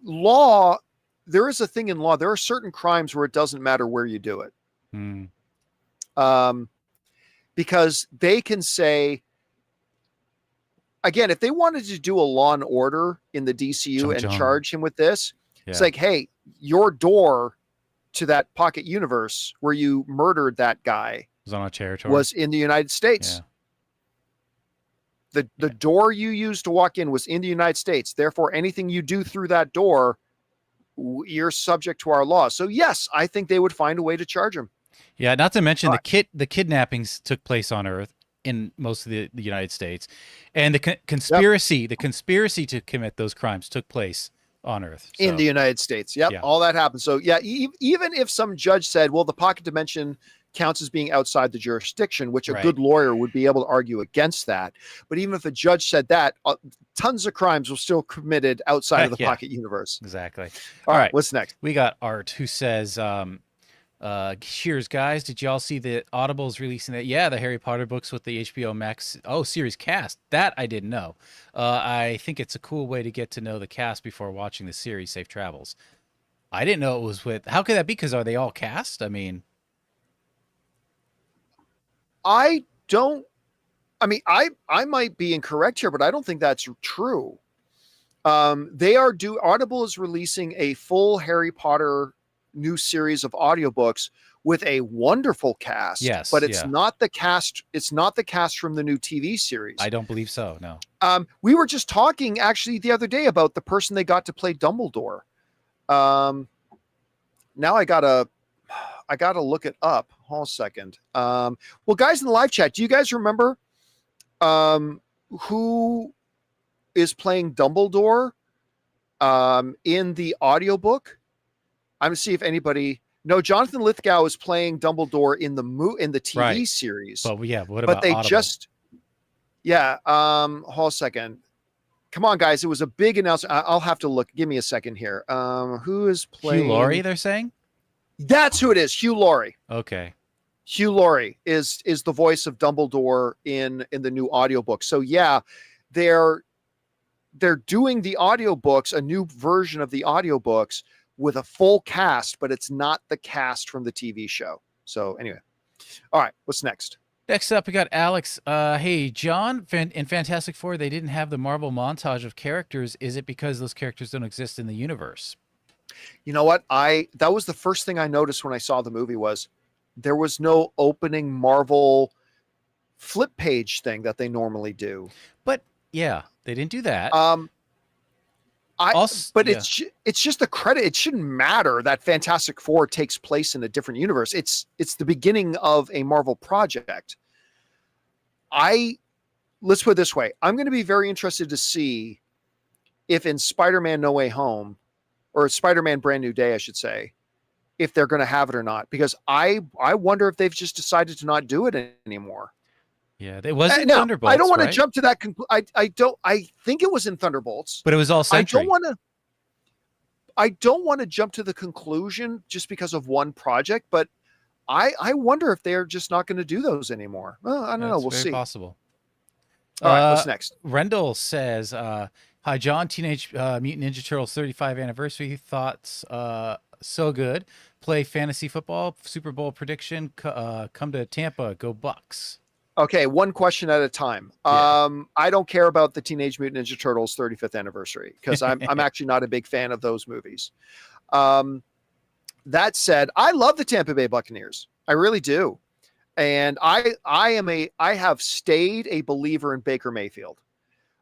law, there is a thing in law. There are certain crimes where it doesn't matter where you do it. Because they can say, again, if they wanted to do a Law and Order in the DCU and charge him with this, it's like, hey, your door to that pocket universe where you murdered that guy was on a territory, was in the United States. The door you used to walk in was in the United States. Therefore, anything you do through that door, you're subject to our law. So yes, I think they would find a way to charge him. Yeah, not to mention the kidnappings took place on Earth in most of the United States, and the conspiracy to commit those crimes took place on Earth in the United States. Yep, all that happened. So yeah, even if some judge said, well, the pocket dimension counts as being outside the jurisdiction, which a good lawyer would be able to argue against that. But even if a judge said that, tons of crimes were still committed outside of the pocket universe. Exactly. All right, what's next? We got Art, who says, cheers, guys. Did y'all see that Audible's releasing that? Yeah, the Harry Potter books with the HBO Max series cast. That I didn't know. I think it's a cool way to get to know the cast before watching the series. Safe travels. I didn't know it was with. How could that be? Because are they all cast? I mean, I might be incorrect here, but I don't think that's true. Audible is releasing a full Harry Potter new series of audiobooks with a wonderful cast. Yes, but it's not the cast. It's not the cast from the new TV series. I don't believe so. No. We were just talking actually the other day about the person they got to play Dumbledore. Now I gotta look it up. Hold on a second. Well, guys in the live chat, do you guys remember who is playing Dumbledore in the audiobook. I'm going to see if anybody. No, Jonathan Lithgow is playing Dumbledore in the TV series. But yeah, what about they Audible? Hold a second. Come on, guys. It was a big announcement. I'll have to look. Give me a second here. Who is playing? Hugh Laurie, they're saying? That's who it is. Hugh Laurie. Okay. Hugh Laurie is the voice of Dumbledore in the new audiobook. So yeah, they're doing the audiobooks, a new version of the audiobooks with a full cast, but it's not the cast from the TV show. So anyway. All right, what's next? Next up, we got Alex. Hey, John, in Fantastic Four, they didn't have the Marvel montage of characters. Is it because those characters don't exist in the universe? You know what? That was the first thing I noticed when I saw the movie was there was no opening Marvel flip page thing that they normally do. But yeah, they didn't do that. It's just the credit. It shouldn't matter that Fantastic Four takes place in a different universe. It's the beginning of a Marvel project. Let's put it this way. I'm going to be very interested to see if in Spider-Man No Way Home, or Spider-Man Brand New Day, I should say, if they're going to have it or not, because I wonder if they've just decided to not do it anymore. Yeah, it was in no, Thunderbolts. I don't want right? to jump to that conclusion. I think it was in Thunderbolts, but it was all Sentry. I don't want to jump to the conclusion just because of one project, but I wonder if they're just not going to do those anymore. Well, I don't know. We'll see. Possible. All right, what's next? Rendell says, "Hi, John. Teenage Mutant Ninja Turtles 35 anniversary thoughts. So good. Play fantasy football. Super Bowl prediction. Come to Tampa. Go Bucks." Okay, one question at a time. Yeah. I don't care about the Teenage Mutant Ninja Turtles 35th anniversary because I'm actually not a big fan of those movies. That said, I love the Tampa Bay Buccaneers. I really do. And I have stayed a believer in Baker Mayfield.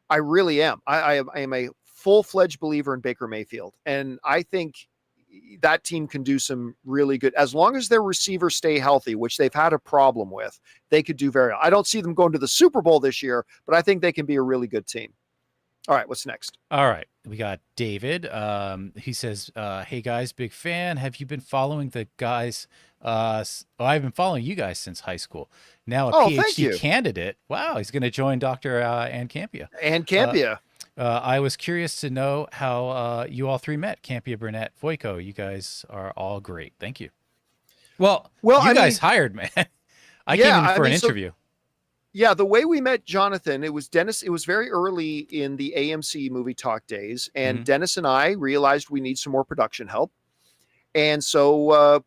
I really am. I am a full-fledged believer in Baker Mayfield. And I think that team can do some really good, as long as their receivers stay healthy, which they've had a problem with. They could do very well. I don't see them going to the Super Bowl this year, but I think they can be a really good team. All right, what's next? All right, we got David. He says, "Hey guys, big fan. Have you been following the guys? I've been following you guys since high school. Now a PhD candidate. Wow, he's going to join Dr. Ann Campea. Ann Campea. I was curious to know how you all three met. Campea, Burnett, Voico. You guys are all great. Thank you. Well, you guys hired, man. I came in for an interview. Yeah, the way we met Jonathan, it was Dennis. It was very early in the AMC movie talk days, and Dennis and I realized we need some more production help. And so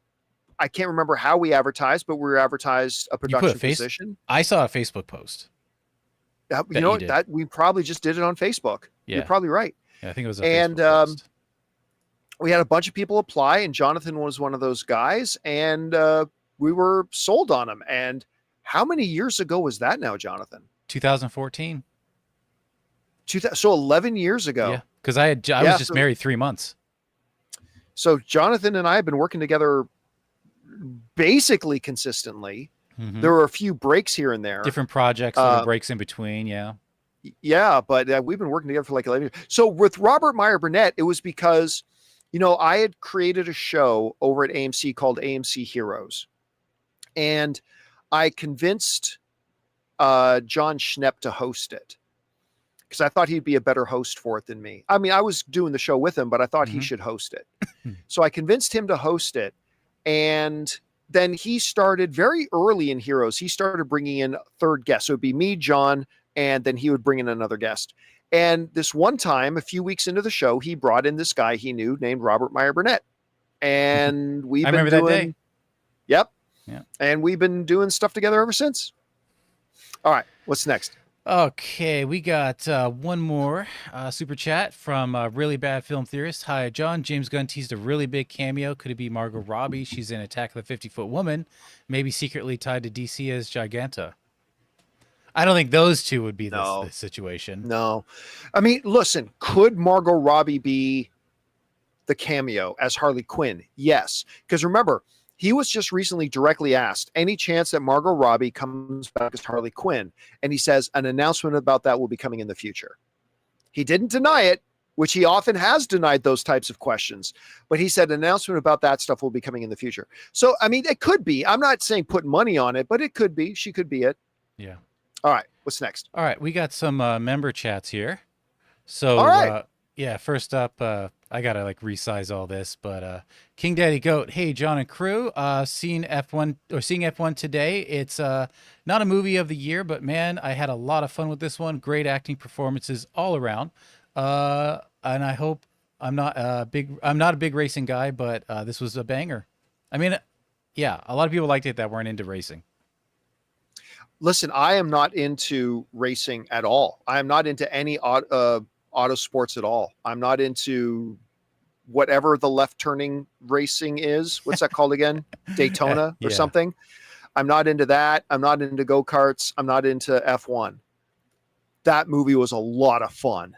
I can't remember how we advertised, but we advertised a production position. I saw a Facebook post. You know that we probably just did it on Facebook. Yeah. You're probably right. Yeah, I think it was a Facebook post. We had a bunch of people apply, and Jonathan was one of those guys, and we were sold on him. And how many years ago was that now, Jonathan? 2014. So 11 years ago. Yeah, because I was just married 3 months. So Jonathan and I have been working together basically consistently. Mm-hmm. There were a few breaks here and there. Different projects, little breaks in between, yeah. Yeah, but we've been working together for like 11 years. So with Robert Meyer Burnett, it was because, I had created a show over at AMC called AMC Heroes. And I convinced John Schnepp to host it because I thought he'd be a better host for it than me. I mean, I was doing the show with him, but I thought he should host it. So I convinced him to host it. And then he started very early in Heroes. He started bringing in third guests. So it'd be me, John, and then he would bring in another guest. And this one time, a few weeks into the show, he brought in this guy he knew named Robert Meyer Burnett. And we've been doing... that day. Yep. Yeah. And we've been doing stuff together ever since. All right. What's next? Okay. We got one more super chat from Really Bad Film Theorist. Hi, John. James Gunn teased a really big cameo. Could it be Margot Robbie? She's in Attack of the 50-Foot Woman, maybe secretly tied to DC as Giganta. I don't think those two would be the situation. No. I mean, listen, could Margot Robbie be the cameo as Harley Quinn? Yes. Because remember, He was just recently directly asked, any chance that Margot Robbie comes back as Harley Quinn? And he says an announcement about that will be coming in the future. He didn't deny it, which he often has denied those types of questions. But he said an announcement about that stuff will be coming in the future. So, I mean, it could be. I'm not saying put money on it, but it could be. She could be it. Yeah. All right. What's next? All right. We got some member chats here. So, all right. Yeah, first up, I got to like resize all this, but King Daddy Goat, hey, John and crew, seeing F1 today. It's not a movie of the year, but man, I had a lot of fun with this one. Great acting performances all around. And I hope I'm not a big racing guy, but this was a banger. I mean, yeah, a lot of people liked it that weren't into racing. Listen, I am not into racing at all. I am not into any auto sports at all. I'm not into whatever the left turning racing is. What's that called again? Daytona or something. I'm not into that. I'm not into go-karts. I'm not into F1. That movie was a lot of fun.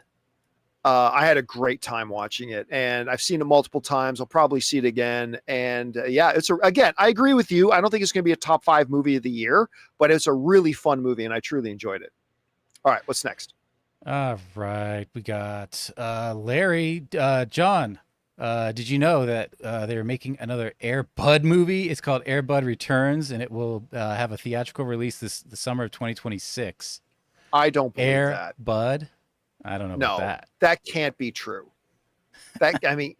I had a great time watching it, and I've seen it multiple times. I'll probably see it again. And yeah, again, I agree with you. I don't think it's going to be a top 5 movie of the year, but it's a really fun movie, and I truly enjoyed it. All right, what's next? All right, we got Larry. John, did you know that they're making another Air Bud movie? It's called Air Bud Returns, and it will have a theatrical release the summer of 2026. I don't believe Air that. Bud? I don't know about that. That can't be true. That I mean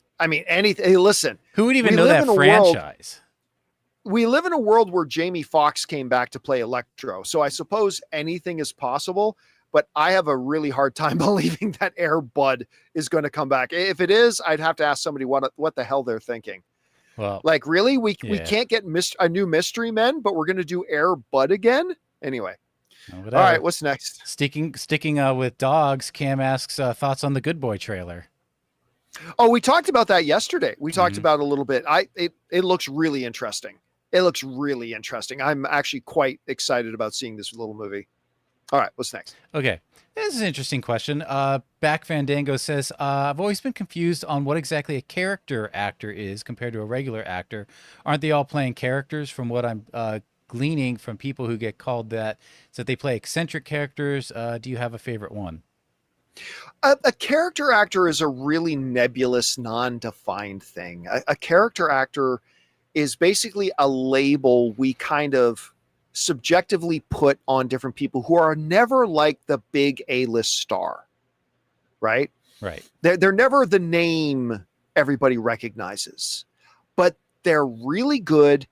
anything. Hey, listen, who would even know that franchise? We live in a world where Jamie Foxx came back to play Electro, so I suppose anything is possible. But I have a really hard time believing that Air Bud is going to come back. If it is, I'd have to ask somebody what the hell they're thinking. Well, like really, we can't get a new Mystery Men, but we're going to do Air Bud again anyway. Whatever. All right, what's next? Sticking with dogs, Cam asks thoughts on the Good Boy trailer. Oh, we talked about that yesterday. We talked about it a little bit. It looks really interesting. It looks really interesting. I'm actually quite excited about seeing this little movie. All right, what's next? Okay, this is an interesting question. Back Fandango says, I've always been confused on what exactly a character actor is compared to a regular actor. Aren't they all playing characters? From what I'm gleaning from people who get called that, so they play eccentric characters. Do you have a favorite one? A character actor is a really nebulous, non-defined thing. A character actor is basically a label we kind of subjectively put on different people who are never like the big A-list star, right? Right. They're never the name everybody recognizes, but they're really good.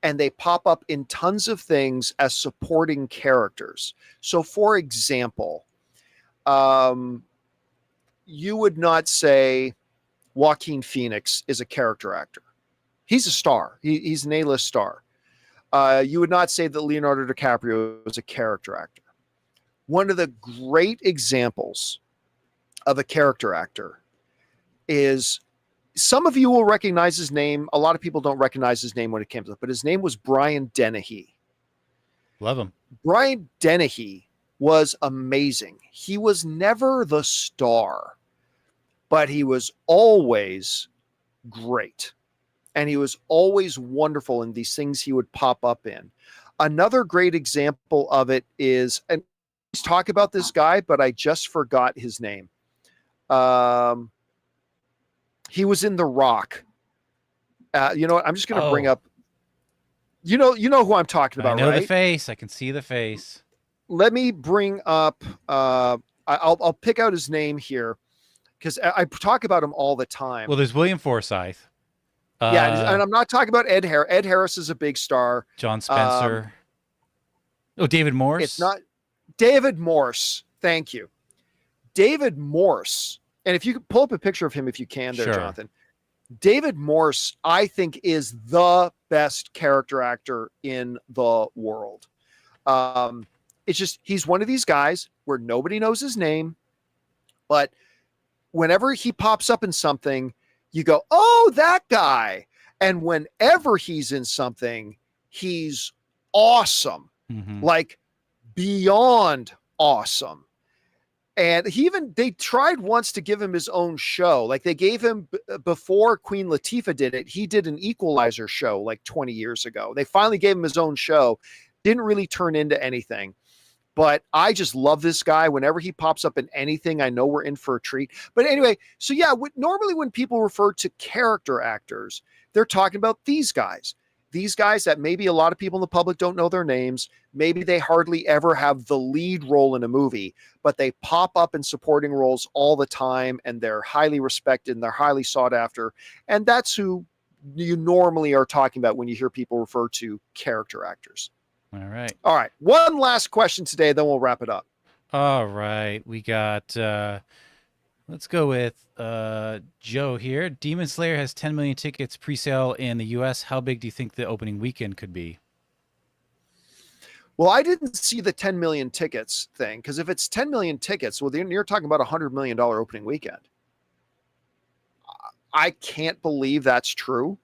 And they pop up in tons of things as supporting characters. So, for example, you would not say Joaquin Phoenix is a character actor. He's a star. He's an A-list star. You would not say that Leonardo DiCaprio is a character actor. One of the great examples of a character actor is, some of you will recognize his name. A lot of people don't recognize his name when it comes up, but his name was Brian Dennehy. Love him. Brian Dennehy was amazing. He was never the star, but he was always great. And he was always wonderful in these things he would pop up in. Another great example of it is, and let's talk about this guy, but I just forgot his name. He was in The Rock. You know what? I'm just going to bring up. You know who I'm talking about, right? I know the face. I can see the face. Let me bring up. I'll pick out his name here because I talk about him all the time. Well, there's William Forsythe. Yeah, and I'm not talking about Ed Harris. Ed Harris is a big star. John Spencer. David Morse. It's not David Morse. Thank you, David Morse. And if you could pull up a picture of him, if you can, there, sure. Jonathan. David Morse, I think, is the best character actor in the world. It's just, he's one of these guys where nobody knows his name, but whenever he pops up in something, you go, oh, that guy. And whenever he's in something, he's awesome, like beyond awesome. And they tried once to give him his own show. Like they gave him before Queen Latifah did it. He did an Equalizer show like 20 years ago. They finally gave him his own show. Didn't really turn into anything. But I just love this guy. Whenever he pops up in anything, I know we're in for a treat. But anyway, so yeah, normally when people refer to character actors, they're talking about these guys. These guys that maybe a lot of people in the public don't know their names. Maybe they hardly ever have the lead role in a movie, but they pop up in supporting roles all the time, and they're highly respected and they're highly sought after. And that's who you normally are talking about when you hear people refer to character actors. All right. All right. One last question today, then we'll wrap it up. All right. We got, let's go with Joe here. Demon Slayer has 10 million tickets pre-sale in the U.S. How big do you think the opening weekend could be? Well, I didn't see the 10 million tickets thing, because if it's 10 million tickets, well, then you're talking about $100 million opening weekend. I can't believe that's true,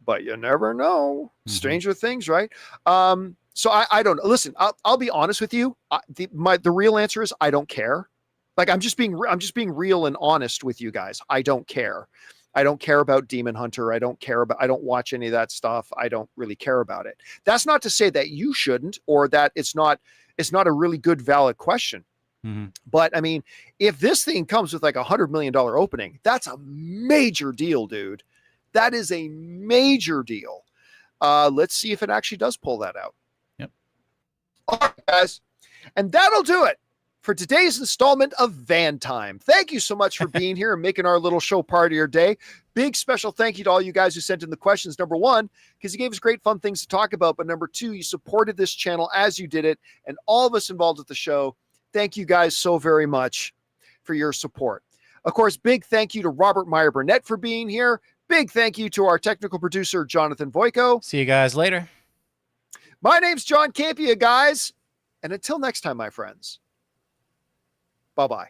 but you never know. Stranger things, right? So I don't know. Listen, I'll be honest with you. The real answer is I don't care. Like I'm just being real and honest with you guys. I don't care. I don't care about Demon Hunter. I don't watch any of that stuff. I don't really care about it. That's not to say that you shouldn't, or that it's not a really good, valid question. But I mean, if this thing comes with like $100 million opening, that's a major deal, dude. That is a major deal. Let's see if it actually does pull that out. Yep. All right, guys. And that'll do it for today's installment of Van Time. Thank you so much for being here and making our little show part of your day. Big special thank you to all you guys who sent in the questions. Number one, because you gave us great fun things to talk about. But number two, you supported this channel as you did it. And all of us involved with the show, thank you guys so very much for your support. Of course, big thank you to Robert Meyer Burnett for being here. Big thank you to our technical producer, Jonathan Voico. See you guys later. My name's John Campea, guys. And until next time, my friends, bye-bye.